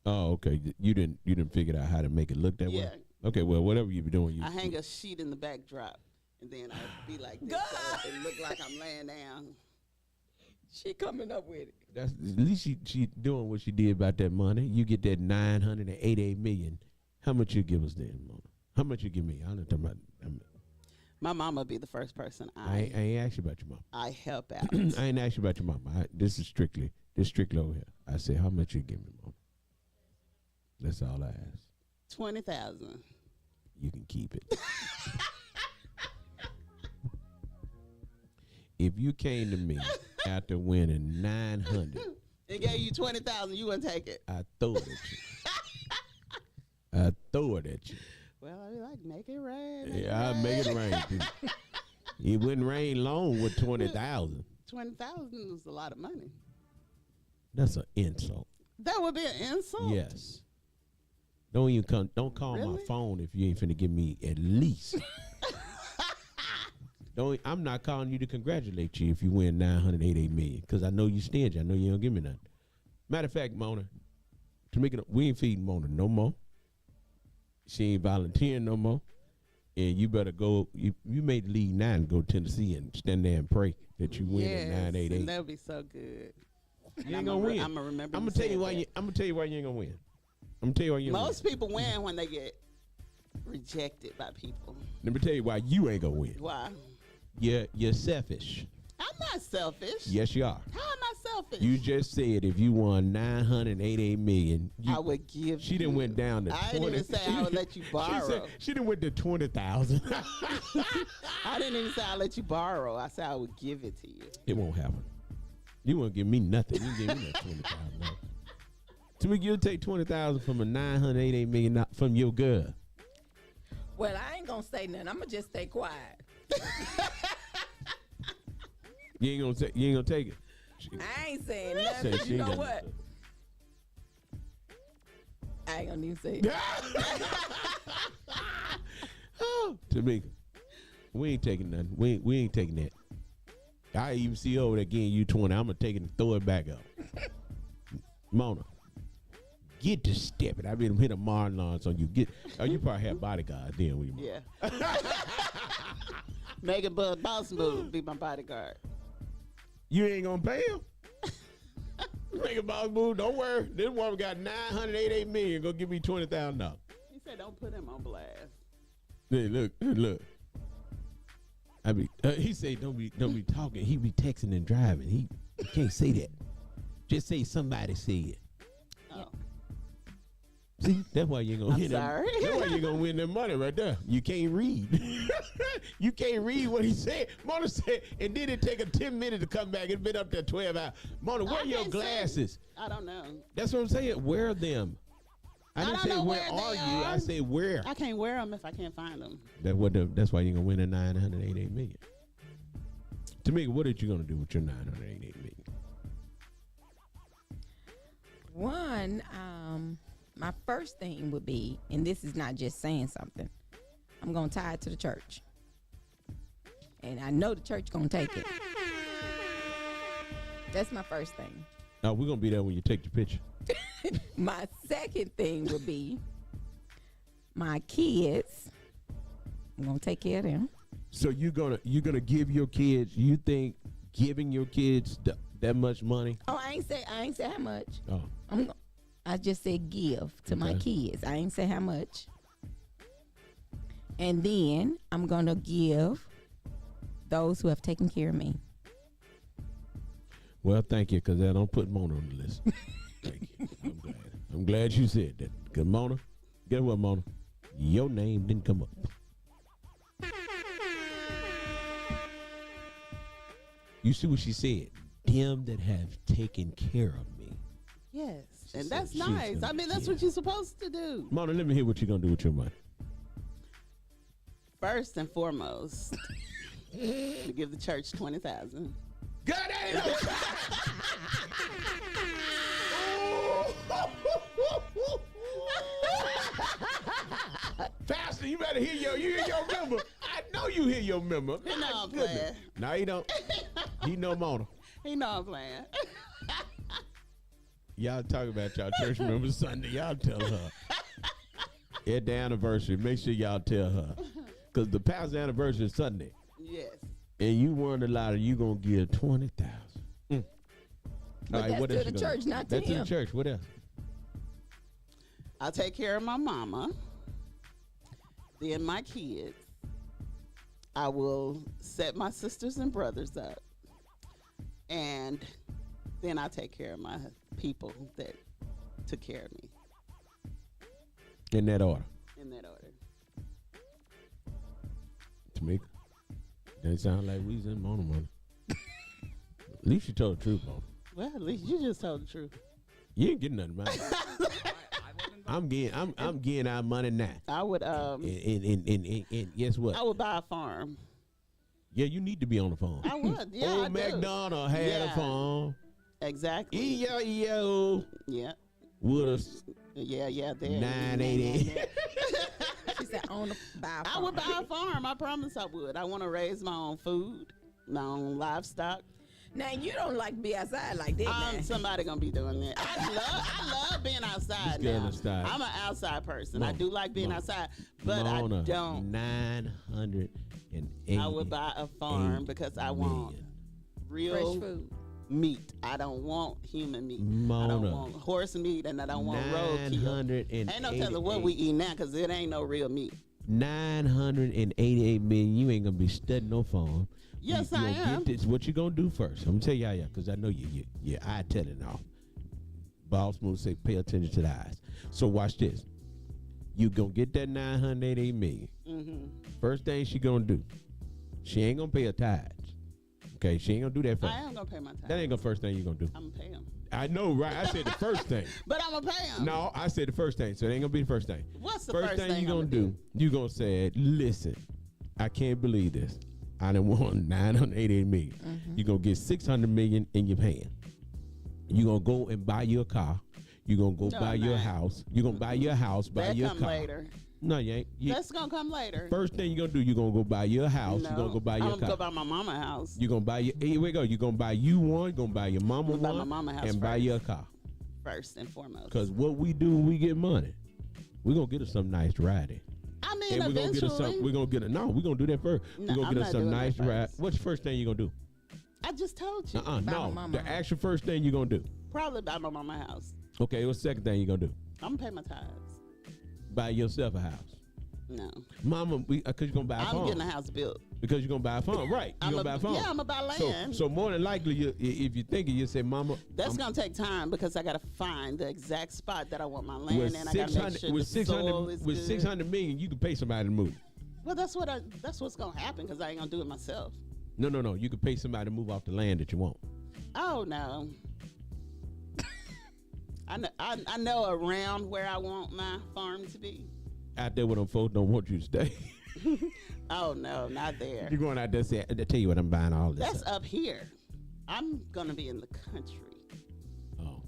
Oh, okay. You didn't figure out how to make it look that Yeah. way? Okay, well, whatever you be doing, you I hang a sheet in the backdrop, and then I be like this, so it look like I'm laying down. She coming up with it. That's at least she doing what she did about that money. You get that 988 million. How much you give us then, Mona? How much you give me? I'm not talking about. My mama be the first person I ain't asked you about your mom. I help out. I ain't asked you about your mom. This is strictly over here. I said, how much you give me, Mom? That's all I asked. 20,000. You can keep it. If you came to me after winning 900, It gave you 20,000. You wouldn't take it. I throw it at you. I throw it at you. Well, I be like, make it rain. Yeah, I'll make it rain. It wouldn't rain long with 20,000. 20,000 is a lot of money. That's an insult. That would be an insult. Yes. Don't call my Really? phone if you ain't finna give me at least. I'm not calling you to congratulate you if you win 988 million, because I know you stingy. I know you don't give me nothing. Matter of fact, Mona, we ain't feeding Mona no more. She ain't volunteering no more. And you better go. You made the league now and go to Tennessee and stand there and pray that you win at 988. That would be so good. You ain't gonna win. I'm gonna remember. I'm gonna tell you why you ain't gonna win. I'm gonna tell you why you ain't gonna win. Most people win when they get rejected by people. Let me tell you why you ain't gonna win. Why? You're selfish. I'm not selfish. Yes, you are. How am I selfish? You just said if you won 988 million, I would give. she didn't went down to I 20. didn't even say I would let you borrow. She didn't went to 20,000. I didn't even say I'll let you borrow. I said I would give it to you. It won't happen. You won't give me nothing. You give me that 20,000. To me, you'll take 20,000 from a 988 million from your girl. Well, I ain't gonna say nothing. I'm gonna just stay quiet. You ain't gonna take it. I ain't saying Say nothing. she You ain't know got what? nothing. I ain't gonna even say it. Tamika, we ain't taking nothing. We ain't taking that. I even see over there getting you 20. I'm gonna take it and throw it back up. Mona, get to stepping. I been hit a Marlons on you. You probably have bodyguards then with you. Yeah. Make a boss move. Be my bodyguard. You ain't gonna pay him. Make a boss move. Don't worry. This woman got 988 million. Go give me $20,000. He said, "Don't put him on blast." Hey, look. He say don't be talking. He be texting and driving. He can't say that. Just say somebody said. Oh. See, that's why you're gonna I'm win. sorry. That's why you're gonna win that money right there. You can't read. You can't read what he said. Mona said, and then it take a 10 minutes to come back. It's been up there 12 hours. Mona, wear your can't see. glasses. I don't know. That's what I'm saying. Wear them. I didn't don't say know where where are they you. I are. say where. I can't wear them if I can't find them. That's why you're gonna win a 988 million. Tamika, what are you gonna do with your 988 million? One, my first thing would be, and this is not just saying something, I'm gonna tie it to the church, and I know the church gonna take it. That's my first thing. Oh, we're gonna be there when you take your picture. My second thing would be my kids. I'm gonna take care of them. So you're gonna give your kids? You think giving your kids that much money? Oh, I ain't say how much. Oh, I just said give to my kids. I ain't say how much. And then I'm gonna give those who have taken care of me. well, thank you, because I don't put Mona on the list. Thank you. I'm glad you said that. Because Mona, guess what, Mona? Your name didn't come up. You see what she said? Them that have taken care of me. Yes, and said that's she's nice. gonna I mean, that's give. what you're supposed to do. Mona, let me hear what you're going to do with your money. First and foremost, to give the church $20,000. God, that ain't no Pastor, you better hear your member. I know you hear your member. You know My I'm goodness. playing. No, he don't. He know Mona. He know I'm playing. Y'all talk about y'all church members Sunday. Y'all tell her. At the anniversary, make sure y'all tell her. Because the pastor's anniversary is Sunday. Yes. And you weren't allowed, you going to give $20,000. But that's what to else the you gonna church, do? not to That's to him. the church. What else? I'll take care of my mama. Then my kids. I will set my sisters and brothers up. And then I'll take care of my people that took care of me. In that order. In that order. Tamika, that sound like we was in Mona money. At least you told the truth, Mona. Well, at least you just told the truth. You ain't getting nothing, man. I'm getting our money now. I would And guess what? I would buy a farm. Yeah, you need to be on the phone. I would. Yeah, I Old do. MacDonald had a Yeah. farm. Exactly. E-yo, Yeah. with us Yeah, there. 980. She said, "I want to buy a I farm." would buy a farm. I promise I would. I want to raise my own food, my own livestock. Now you don't like to be outside like that. Now. Somebody gonna be doing that. I love being outside This girl now. outside. I'm an outside person. I Mona, do like being Mona, outside, but Mona, I don't. 980. I would buy a farm because I want real Fresh food. meat. I don't want human meat. I Mona. don't want horse meat, and I don't want roadkill. 988. Ain't no telling what we eat now because it ain't no real meat. 988 million. You ain't gonna be studying no farm. Yes, you I gonna am. Get this. What you gonna do first? I'm gonna tell y'all, because I know you eye telling now. Boss move say pay attention to the eyes. So watch this. You gonna get that 988 million. Mm-hmm. First thing she gonna do, she ain't gonna pay her tithes. Okay, she ain't gonna do that first. I am gonna pay my tax. That ain't the first thing you gonna do. I'm gonna pay him, I know, right? I said the first thing. but I'm gonna pay him. No, I said the first thing, so it ain't gonna be the first thing. What's the First thing you I'm gonna do, you gonna say, listen, I can't believe this. I done won 988 million. You gonna get 600 million in your hand. You gonna go and buy your car. You gonna go No, buy I'm your not. house. You gonna buy your house, buy That your come car. later. No, you ain't. That's gonna come later. First thing you gonna do, you gonna go buy your house. No, You gonna go buy your I'm car. gonna go buy my mama house. You gonna buy your. Here we go. You gonna buy you one. You gonna buy your mama I'm gonna buy one. my mama house and buy first. your car. First and foremost. Cause what we do when we get money, we gonna get us something nice to ride in. I mean, And we're gonna get us eventually. something. We're gonna get it. No, we're gonna do that first. No, We're gonna I'm get us not some doing that nice to ride. first. What's the first thing you gonna do? I just told you. Buy my No. mama The house. actual first thing you gonna do. Probably buy my mama house. Okay, what's the second thing you gonna do? I'm gonna pay my tithes. Buy yourself a house. No. Mama, because you're going to buy a I'm farm. getting a house built. Because you're going to buy a farm. Right. You're going to buy a farm. Yeah, I'm going to buy land. So more than likely, if you're thinking, you say, Mama. That's going to take time because I got to find the exact spot that I want my land with in. I got to make sure with the soil is with good. 600 million, you can pay somebody to move. Well, that's what's going to happen because I ain't going to do it myself. No. You can pay somebody to move off the land that you want. Oh, no. I know around where I want my farm to be. Out there where them folks don't want you to stay. Oh, no, not there. You're going out there saying, I tell you what, I'm buying all this That's stuff. up here. I'm going to be in the country Oh.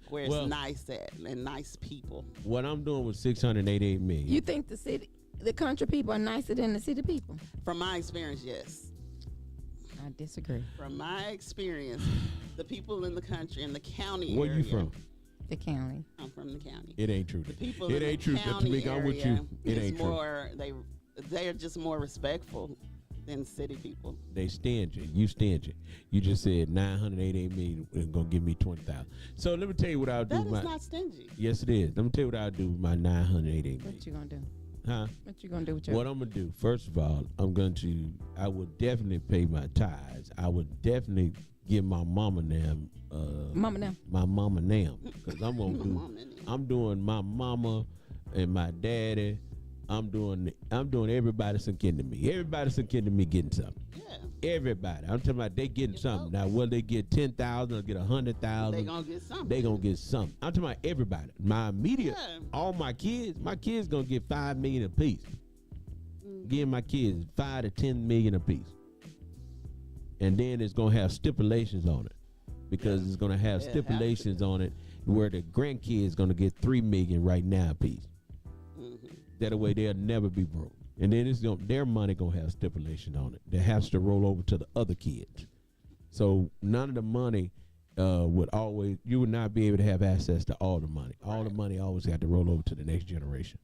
where it's nice at and nice people. What I'm doing with 688 million. You think the country people are nicer than the city people? From my experience, yes. I disagree. From my experience, the people in the country, in the county Where area. you from? The county. I'm from the county. It ain't true. The people It in ain't the true. county Tamika, I'm with area you. It is ain't true. more, they're just more respectful than city people. They stingy. You stingy. You just said 988 million is gonna give me 20,000. So let me tell you what I'll do. That is not stingy. Yes, it is. Let me tell you what I'll do with my 988 million. What you gonna do? Huh? What you gonna do with your? What I'm gonna do? First of all, I would definitely pay my tithes. I would definitely give my mama them. Mama now. My mama them, because I'm gonna Mama them. I'm doing my mama and my daddy. I'm doing everybody some kin to me. Everybody some kin to me getting something. Yeah. Everybody. I'm talking about they getting something. Now, whether they get 10,000 or get 100,000, They gonna get something. they gonna get something. I'm talking about everybody. My immediate, Yeah. all my kids gonna get 5 million apiece. Giving my kids 5 to 10 million apiece. And then it's gonna have stipulations on it. Because it's gonna have Yeah, stipulations on it where the grandkids gonna get 3 million right now apiece. That way they'll never be broke. And then their money gonna have stipulation on it. That has to roll over to the other kids. So none of the money you would not be able to have access to all the money. All the money always got to roll over to the next generation.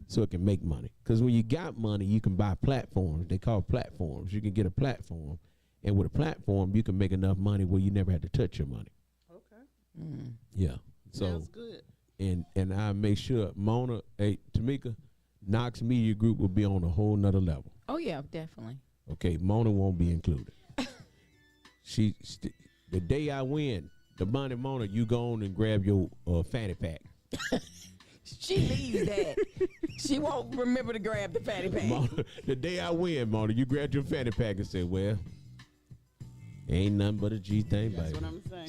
So it can make money. Because when you got money, you can buy platforms. They call platforms. You can get a platform. And with a platform, you can make enough money where you never had to touch your money. Okay. Yeah. So Sounds good. and I make sure Tamika, Knox Media Group will be on a whole nother level. Oh yeah, definitely. Okay, Mona won't be included. The day I win the money, Mona, you go on and grab your fanny pack. She leaves that. She won't remember to grab the fatty pack. Mona, the day I win, Mona, you grab your fanny pack and say, well, ain't nothing but a G thing, That's baby. what I'm saying.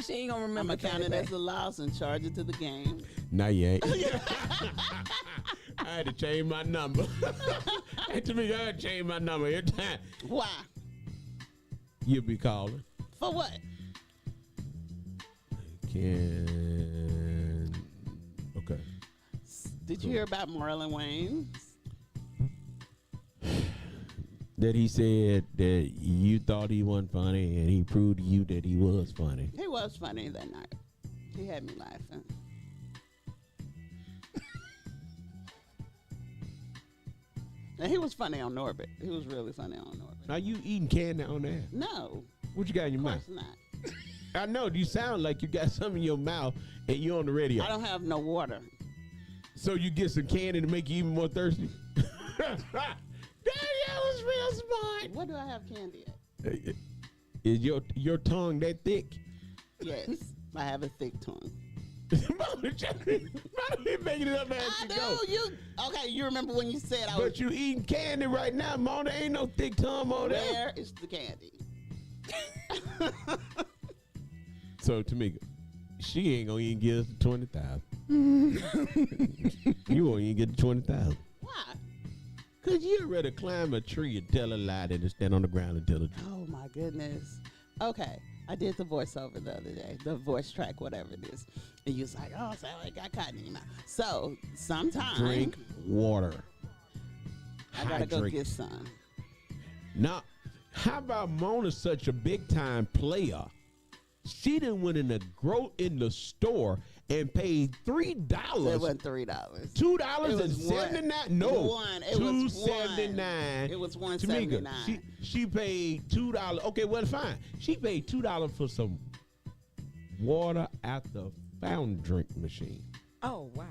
She ain't gonna I'm remember. gonna count it as a loss and charge it to the game. Now you ain't. I had to change my number. Hey, to me, I had to change my number every time. Why? You'll be calling. For what? Okay. Did you hear about Marlon Wayans? That he said that you thought he wasn't funny and he proved to you that he was funny. He was funny that night. He had me laughing. And he was funny on Norbit. He was really funny on Norbit. Are you eating candy on there? No, What you got in your of mouth? course not. I know you sound like you got something in your mouth and you're on the radio. I don't have no water. So you get some candy to make you even more thirsty? That was real smart. What do I have candy at? Is your tongue that thick? Yes, I have a thick tongue. Mama, making it up as I you do. go. Okay, you remember when you said I But was. you eating candy right now, Mona. Ain't no thick tongue on there. Where is the candy? So Tamika, she ain't gonna even give us the 20,000. You won't even get the 20,000. Why? Cause you'd rather climb a tree and tell a lie than to stand on the ground and tell a truth. Oh my goodness. Okay, I did the voiceover the other day, the voice track, whatever it is. And you was like, oh, so I got cotton in your mouth. So sometimes Drink water. I gotta go Hydrate. get some. Now, how about Mona such a big time player? She done went in the store and paid $3. It wasn't $3. $2.79. No, One. It was $2.79. It was Tamika, $1.79. she paid $2. Okay, well, fine. She paid $2 for some water at the fountain drink machine. Oh wow.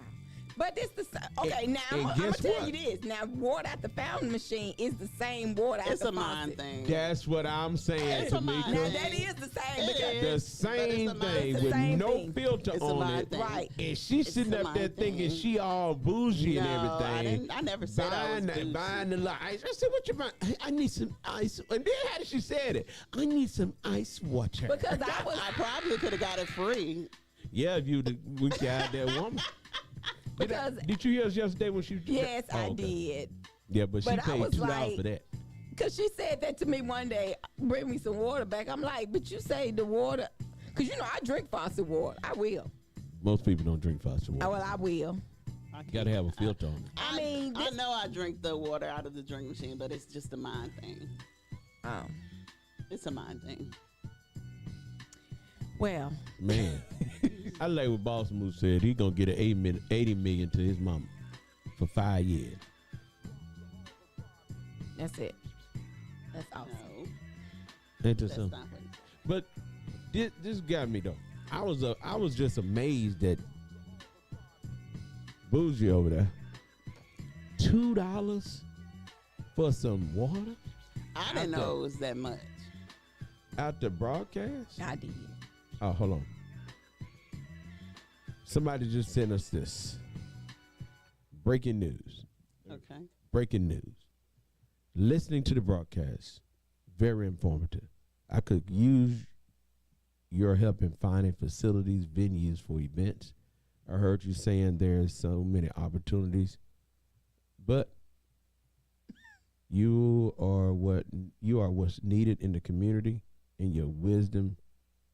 But this the okay. Now and I'm gonna guess tell what? you this. Now water at the fountain machine is the same water at It's the a mind faucet. thing. That's what I'm saying, It's a mind Now Tamika. that is the same. It Because is. The But same it's a mind thing thing. with Same no thing. filter It's a on mind it. thing. Right. And she's It's sitting a up there mind thinking thing. she all bougie and No, everything. I never said I was bougie. Buying the ice. I said, what you buying? I need some ice. And then how did she say it? I need some ice water. because I was I probably could have got it free. Yeah, if you the weak out there woman. because Did you hear us yesterday when she? yes, Oh, I okay. did. Yeah, but she But I paid was $2 like- for that. Cause she said that to me one day. Bring me some water back. I'm like, but you say the water. Cause you know I drink faucet water. I will. Most people don't drink faucet water. Well, I will. You gotta have a filter on it. I mean, I this- know I drink the water out of the drink machine, but it's just a mind thing. Oh, It's a mind thing. well, Man, I like what Boss Moose said. He gonna get an $80 million to his mama for 5 years. that's it. That's awesome. No, Ain't that that's something? not what. But this got me though. I was just amazed that Bougie over there. $2 for some water I didn't know it was that much. out the broadcast. I did. Oh, hold on. Somebody just sent us this. Breaking news. Okay. Breaking news. Listening to the broadcast, very informative. I could use your help in finding facilities, venues for events. I heard you saying there's so many opportunities, but you are what's needed in the community, and your wisdom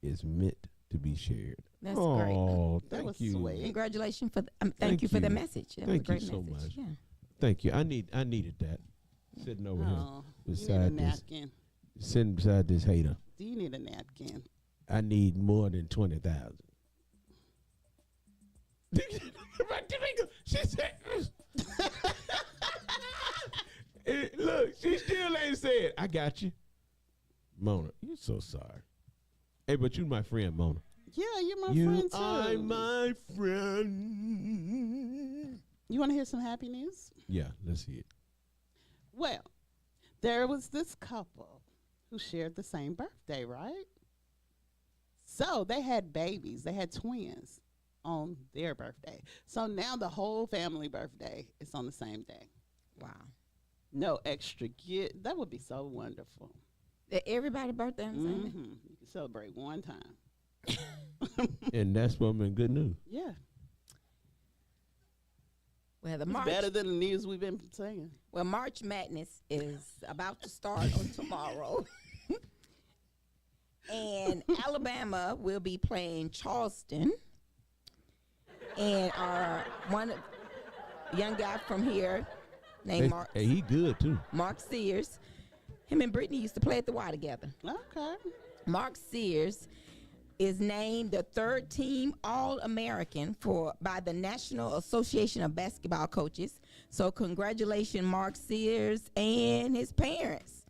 is meant to be shared. That's oh, great. That thank was you. sweet. Congratulations for thank Thank you for the you. message. That Thank was a you great so message. much. Yeah. Thank you. I needed that. Sitting over Oh, here you need a beside this, napkin. sitting beside this hater. Do you need a napkin? I need more than 20,000. She said, look, she still ain't said, I got you. Mona, you're so sorry. Hey, but you my friend, Mona. Yeah, you're my You friend too. are my friend. You want to hear some happy news? Yeah, let's see it. Well, there was this couple who shared the same birthday, right? So they had babies. They had twins on their birthday. So now the whole family birthday is on the same day. Wow. No extra gift. That would be so wonderful. Everybody's birthday on the same day? You can celebrate one time. And that's what been good news. Yeah. Well, the It's March better than the news we've been saying. Well, March Madness is about to start on tomorrow. And Alabama will be playing Charleston. And our one young guy from here named Hey, he good too. Mark Sears, him and Brittany used to play at the Y together. Okay. Mark Sears is named the third team All-American by the National Association of Basketball Coaches. So congratulations, Mark Sears and his parents.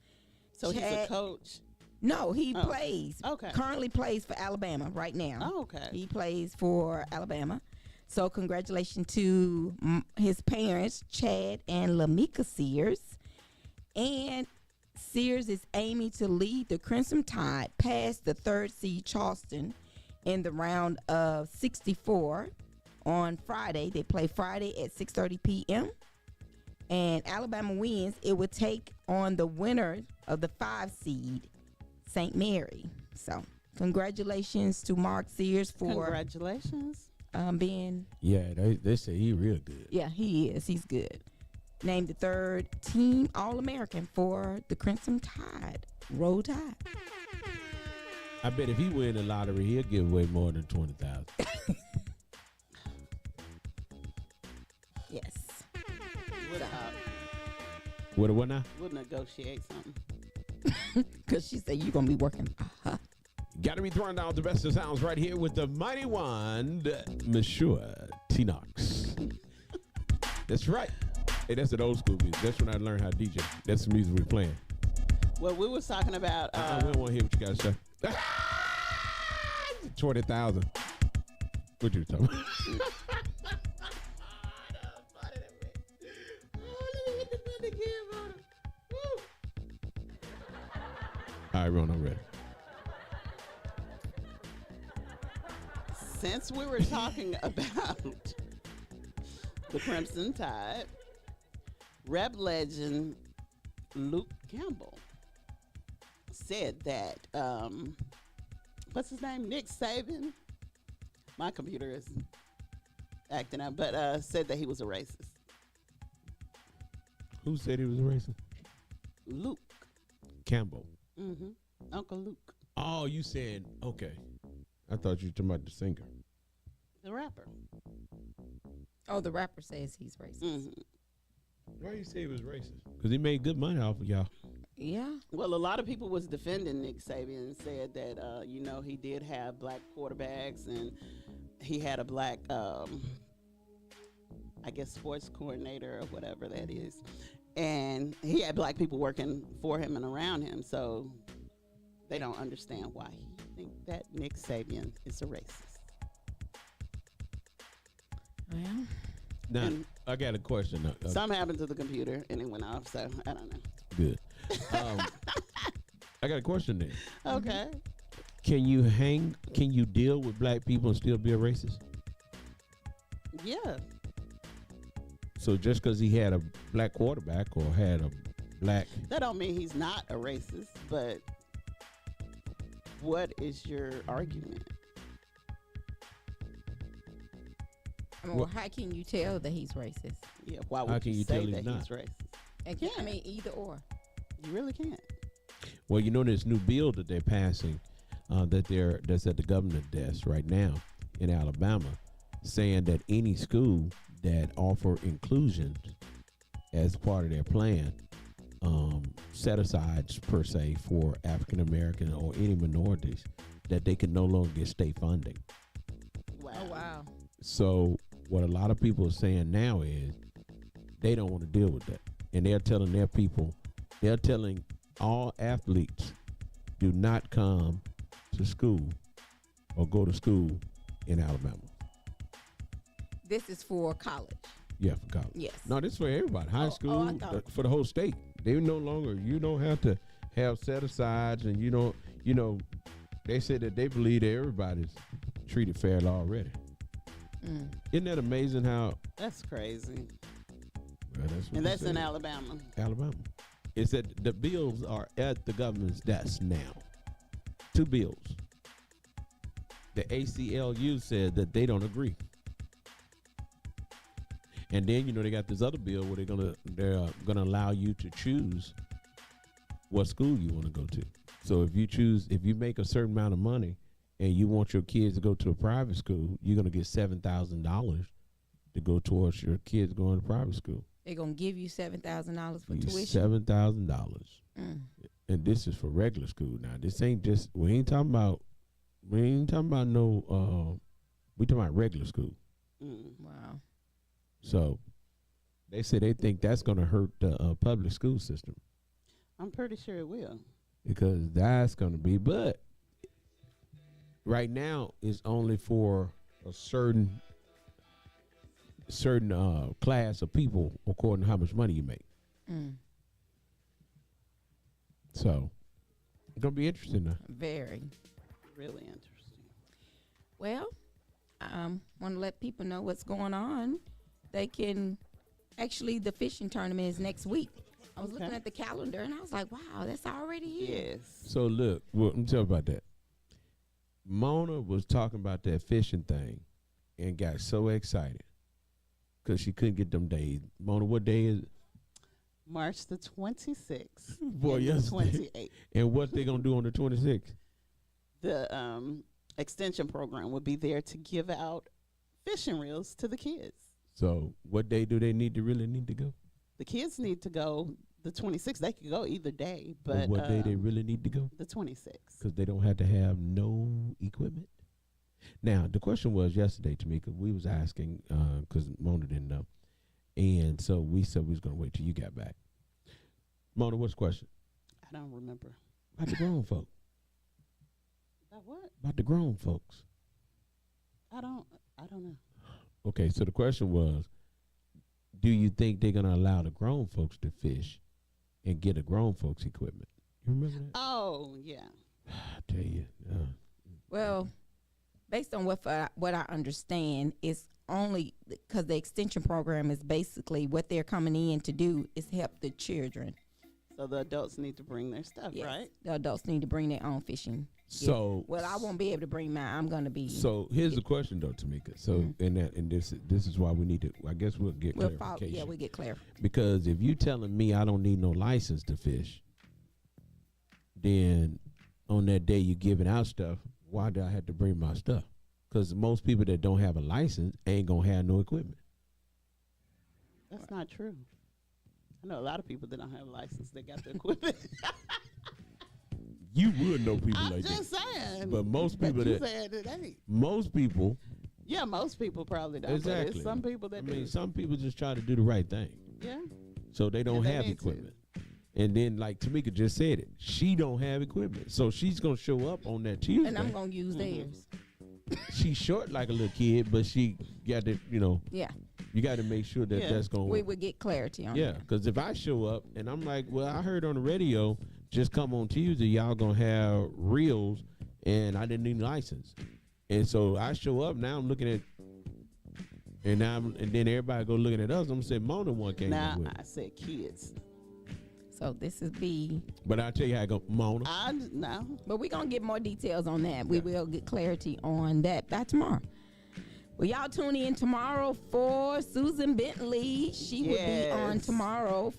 So he's a Chad- coach. No, he Oh, plays. okay. Currently plays for Alabama right now. Oh, okay. He plays for Alabama. So congratulations to his parents, Chad and Lamika Sears. And Sears is aiming to lead the Crimson Tide past the third seed Charleston in the round of 64 on Friday. They play Friday at 6:30 p.m. And Alabama wins. It would take on the winner of the 5 seed, St. Mary. So congratulations to Mark Sears for Congratulations. being, Yeah, they say he real good. yeah, he is. He's good. Named the third team All-American for the Crimson Tide. Roll Tide. I bet if he win the lottery, he'll give away more than 20,000. Yes. What now? We'll negotiate something. Because she said you're going to be working. Got to be throwing down the best of sounds right here with the mighty one, Monsieur T. Knox. That's right. Hey, that's an old school music. That's when I learned how to DJ. That's the music we're playing. Well, we was talking about. We don't want to hear what you got to say. 20,000. What you talking about? the kid voted. Woo. All right, Ron, I'm ready. Since we were talking about the Crimson Tide, rap legend Luke Campbell said that, what's his name? Nick Saban. My computer is acting up, but said that he was a racist. Who said he was a racist? Luke. Campbell. Mm-hmm. Uncle Luke. Oh, you said, okay. I thought you were talking about the singer. The rapper. Oh, the rapper says he's racist. Mm-hmm. Why you say he was racist? Because he made good money off of y'all. Yeah. Well, a lot of people was defending Nick Saban and said that, he did have black quarterbacks and he had a black, I guess, sports coordinator or whatever that is. And he had black people working for him and around him. So they don't understand why he think that Nick Saban is a racist. Well, Now, And- I got a question. Something happened to the computer and it went off, so I don't know. Good. I got a question then. Okay. Can you deal with black people and still be a racist? Yeah. So just because he had a black quarterback or had a black... That don't mean he's not a racist, but what is your argument? well, how can you tell that he's racist? Yeah, why How would can you you say tell he's that not? he's racist? I mean, either or. You really can't. Well, you know this new bill that they're passing that's at the governor's desk right now in Alabama, saying that any school that offer inclusion as part of their plan, set asides per se for African American or any minorities, that they can no longer get state funding. Wow. Oh, wow. So what a lot of people are saying now is they don't want to deal with that, and they're telling their people, they're telling all athletes, do not come to school or go to school in Alabama. This is for college. Yeah, for college. Yes. No, this is for everybody. High Oh, school, I thought- for the whole state. They no longer, you don't have to have set asides, and you don't, they said that they believe that everybody's treated fairly already. Isn't that amazing how? That's crazy. Well, that's what And they that's in said. Alabama. Alabama. It's that the bills are at the government's desk now. 2 bills. The ACLU said that they don't agree. And then they got this other bill where they're gonna allow you to choose what school you want to go to. So if you make a certain amount of money and you want your kids to go to a private school, you're gonna get $7,000 to go towards your kids going to private school. They're going to give you $7,000 for You tuition. $7,000. And this is for regular school now. This ain't just we ain't talking about no we talking about regular school. Wow. So they say they think that's gonna hurt the public school system I'm pretty sure it will. because that's gonna be. But right now it's only for a certain class of people according to how much money you make. So it's gonna be interesting now. Very. Really interesting. Well, want to let people know what's going on. They can actually, the fishing tournament is next week. I was looking at the calendar and I was like, wow, that's already here. Yes. So look, well, let me tell you about that. Mona was talking about that fishing thing and got so excited because she couldn't get them days. Mona, what day is it? March the 26th. Boy, and yes. the 28th. And what they gonna do on the 26th? The extension program will be there to give out fishing reels to the kids. So what day do they really need to go? The kids need to go the 26th. They could go either day, but what day they really need to go? the 26th. Because they don't have to have no equipment. Now the question was yesterday to me because we was asking because Mona didn't know, and so we said we was gonna wait till you got back. Mona, what's the question? I don't remember. About the grown folk. About what? About the grown folks. I don't know. Okay, so the question was, do you think they're gonna allow the grown folks to fish and get a grown folks equipment? You remember that? Oh, yeah. I tell you, Well, based on what I understand, it's only because the extension program is basically what they're coming in to do is help the children. So the adults need to bring their stuff, Yes, right? the adults need to bring their own fishing. so Well, I won't be able to bring mine. I'm gonna be. So here's the question though, Tamika. So and this is why we need to. I guess we'll get we'll clarification. follow, we get clear. Because if you telling me I don't need no license to fish, then on that day you giving out stuff, why do I have to bring my stuff? Because most people that don't have a license ain't gonna have no equipment. That's not true. I know a lot of people that don't have a license. They got the equipment. You would know people I'm like just that. saying. But most people you that said it ain't. most people Yeah, most people probably don't. But exactly. it's some people that I do. mean, some people just try to do the right thing, Yeah. so they don't they have need to. equipment. And then, like Tamika just said it, she don't have equipment, so she's gonna show up on that Tuesday. And I'm gonna use theirs. She's short like a little kid, but she got to, Yeah, you got to make sure that Yeah. that's gonna we work. would get clarity on Yeah, that. because if I show up and I'm like, well, I heard on the radio, just come on Tuesday, y'all gonna have reels, and I didn't need a license, and so I show up. Now I'm looking at, and then everybody go looking at us. I'm saying Mona one came Now up with, I said kids. So this is B. but I'll tell you how I go, Mona. No. But we're going to get more details on that. We will get clarity on that by tomorrow. Well, y'all tune in tomorrow for Susan Bentley. She will be on Yes. tomorrow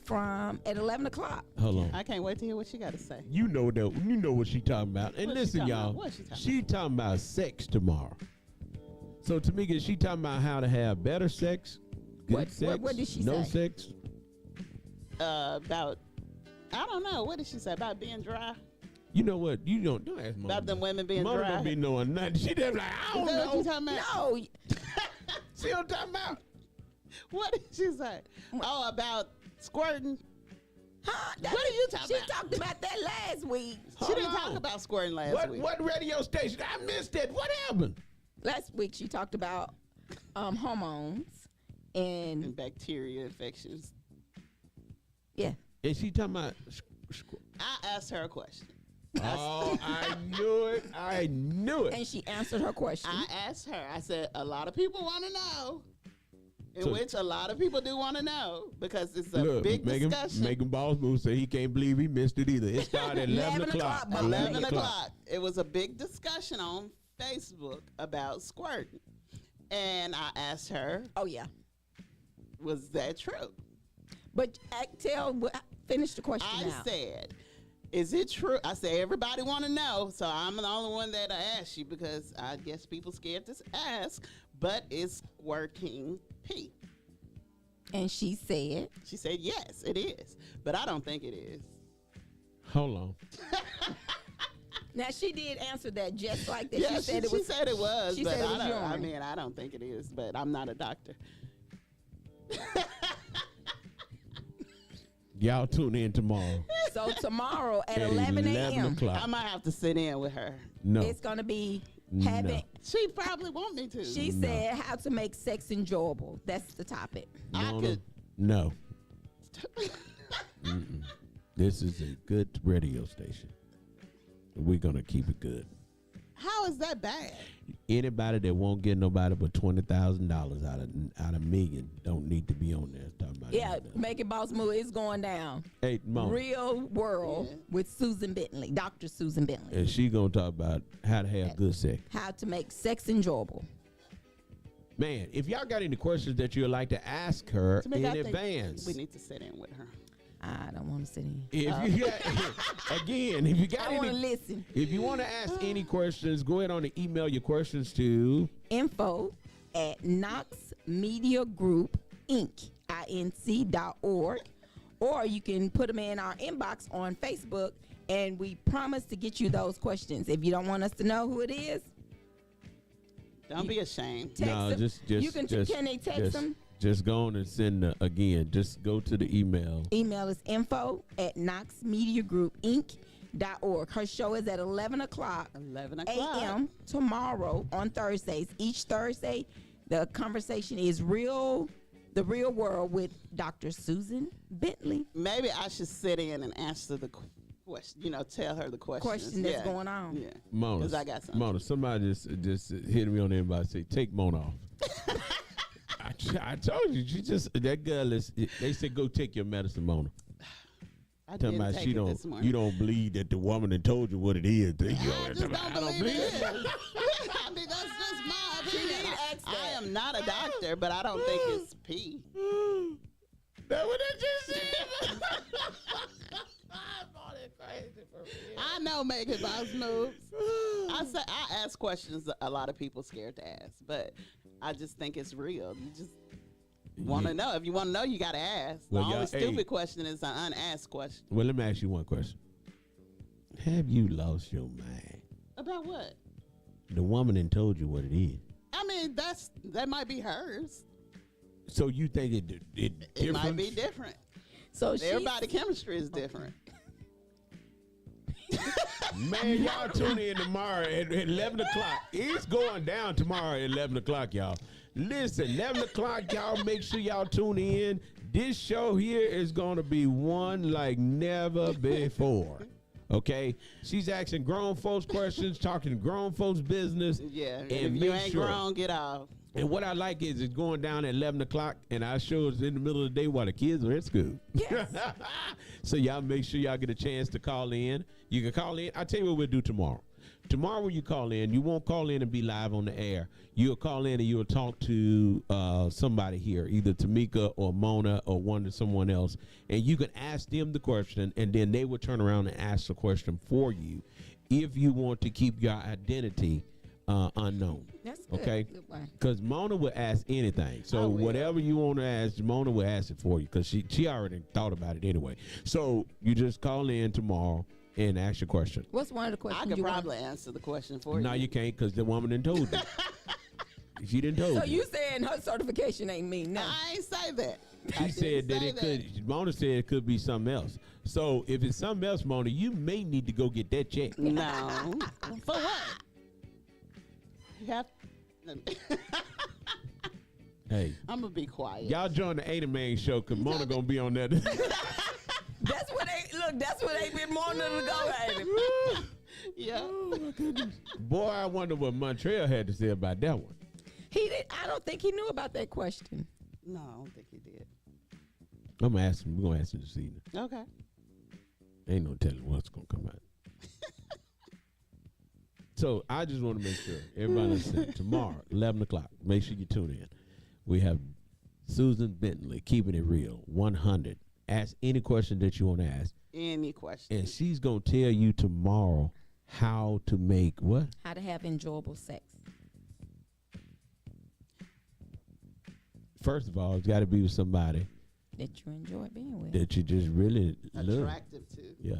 at 11 o'clock. Hold on. I can't wait to hear what she got to say. You know what she talking about. And What she listen, talking y'all, about? What she talking she talking about sex tomorrow. So Tamika, she talking about how to have better sex, good What sex, did she no say? sex. About, I don't know. What did she say about being dry? You know what? You don't ask Mona. About them women being Mona dry? don't be knowing nothing. She just like, I Is don't that what you know. talking about? No, She don't talking about. What did she say? Oh, about squirting. huh? What are you talking She about? talked about that last week. She didn't Hold talk on. about squirting last week. What radio station? I missed it. What happened? Last week she talked about hormones And and bacteria infections. yeah. And she talking about. I asked her a question. Oh, I knew it. I knew it. And she answered her question. I asked her. I said, a lot of people want to know. In So- which a lot of people do want to know because it's a Look, big Megan, discussion. Megan Boss Move say he can't believe he missed it either. It started at 11 11 o'clock. o'clock, 11 o'clock. It was a big discussion on Facebook about squirting. And I asked her, Oh yeah. was that true? But finish the question I now. said, is it true? I said, everybody want to know. So I'm the only one that I asked you because I guess people scared to ask. But is squirting pee? And she said, She said, yes, it is. But I don't think it is. Hold on. now she did answer that just like that. Yeah, she said it was. she said it was. She but said it was I don't, I urine. mean, I don't think it is. But I'm not a doctor. Y'all tune in tomorrow. So tomorrow at At 11 a.m. o'clock. I might have to sit in with her. No. it's gonna be No. having. She probably want me to. She said how to make sex enjoyable. That's the topic. I Mona, could. No. Mm-mm. This is a good radio station. We're going to keep it good. How is that bad? Anybody that won't get nobody but $20,000 out of million don't need to be on there talking about Yeah, that. Make It Boss Move is going down. Hey, Mona. Real World Yeah. with Susan Bentley, Dr. Susan Bentley. And she going to talk about how to have good sex. How to make sex enjoyable. Man, if y'all got any questions that you'd like to ask her To make in I think advance. we need to sit in with her. I don't want to sit in. If you got, again, if you got I want to any, listen. if you want to ask any questions, go ahead on and email your questions to Info at Knox Media Group Inc. inc.org, or you can put them in our inbox on Facebook, and we promise to get you those questions. If you don't want us to know who it is, Don't be ashamed. text no, them. just you can they text them? Just go on and send again. Just go to the email. Email is info at Knox Media Group Inc.org. Her show is at 11 o'clock 11 o'clock. a.m. tomorrow on Thursdays. Each Thursday, the conversation is real The Real World with Dr. Susan Bentley. Maybe I should sit in and answer the question. Tell her the Question that's going on. Yeah. Mona, Because I got something. Mona, somebody just hit me on the inbox and say, take Mona off. I told you, that girl is, they said, go take your medicine, Mona. I Talking didn't about take it this morning. you don't believe that the woman that told you what it is. I just don't believe it. I mean, that's just my opinion. I am not a doctor, but I don't think it's pee. That what I just said. I know making boss moves. I ask questions a lot of people scared to ask, but I just think it's real. You just want to know. If you want to know, you got to ask. Well, the only stupid question is an unasked question. Well, let me ask you one question. Have you lost your mind? About what? The woman that told you what it is. I mean, that might be hers. So you think it might be different. So everybody's chemistry is different. Man, y'all tune in tomorrow at 11 o'clock. It's going down tomorrow at 11 o'clock, y'all. Listen, 11 o'clock, y'all, make sure y'all tune in. This show here is going to be one like never before. Okay? She's asking grown folks questions, talking grown folks business. Yeah, and if you ain't grown, get off. And what I like is it's going down at 11 o'clock, and our show is in the middle of the day while the kids are at school. Yes. So y'all make sure y'all get a chance to call in. You can call in. I'll tell you what we'll do tomorrow. Tomorrow when you call in, you won't call in and be live on the air. You'll call in and you'll talk to somebody here, either Tamika or Mona or someone else, and you can ask them the question, and then they will turn around and ask the question for you if you want to keep your identity unknown. That's good. Okay? Good one. Because Mona will ask anything. So whatever you want to ask, Mona will ask it for you because she already thought about it anyway. So you just call in tomorrow and ask your question. What's one of the questions I could you probably answer the question for you. No, you can't because the woman didn't told you. She didn't told So you. you saying her certification ain't me? No. I ain't say that. She said that it could. Mona said it could be something else. So if it's something else, Mona, you may need to go get that checked. No. For what? You have. Hey, I'm gonna be quiet. y'all join the Ada Man show because Mona gonna be on that. That's where they been wanting to go at him. Yeah. Boy, I wonder what Montreal had to say about that one. He did. I don't think he knew about that question. No, I don't think he did. I'm gonna ask him. We're gonna ask him this evening. Okay. Ain't no telling what's gonna come out. So I just want to make sure everybody understands. Tomorrow, 11 o'clock, make sure you tune in. We have Susan Bentley, keeping it real, 100. Ask any question that you want to ask. Any question. And she's going to tell you tomorrow how to make what? How to have enjoyable sex. First of all, it's got to be with somebody That you enjoy being with. that you just really love. Attractive to. Yeah.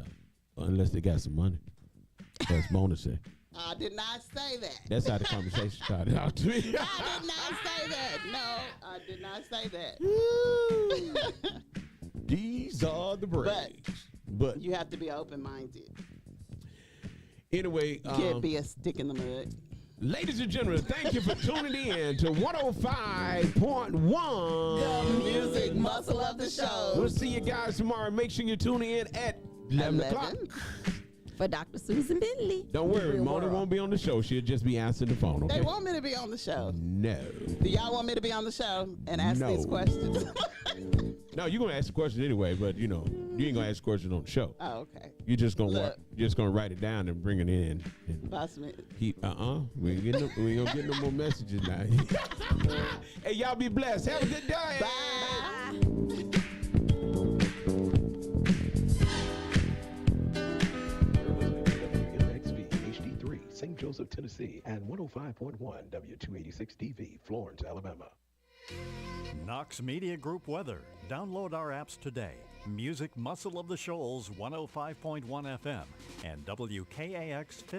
Unless they got some money. As Mona said. I did not say that. That's how the conversation started out to me. I did not say that. No, I did not say that. These are the breaks. But You have to be open-minded. anyway, You can't be a stick in the mud. ladies and gentlemen, thank you for tuning in to 105.1. The music muscle of the show. We'll see you guys tomorrow. Make sure you tune in at 11 o'clock. For Dr. Susan Bentley. Don't worry, Real Mona world. won't be on the show. She'll just be answering the phone, okay? They want me to be on the show. No. Do y'all want me to be on the show and ask these No. questions? No, you're going to ask the question anyway, but, you know, you ain't going to ask the question on the show. Oh, okay. You're just going Look. to write it down and bring it in. And Boss man. we ain't going to get no more messages now. Hey, y'all be blessed. Have a good day. Bye. HD3, St. Joseph, Tennessee, and 105.1 W286DV, Florence, Alabama. Knox Media Group weather. Download our apps today. Music Muscle of the Shoals 105.1 FM and WKAX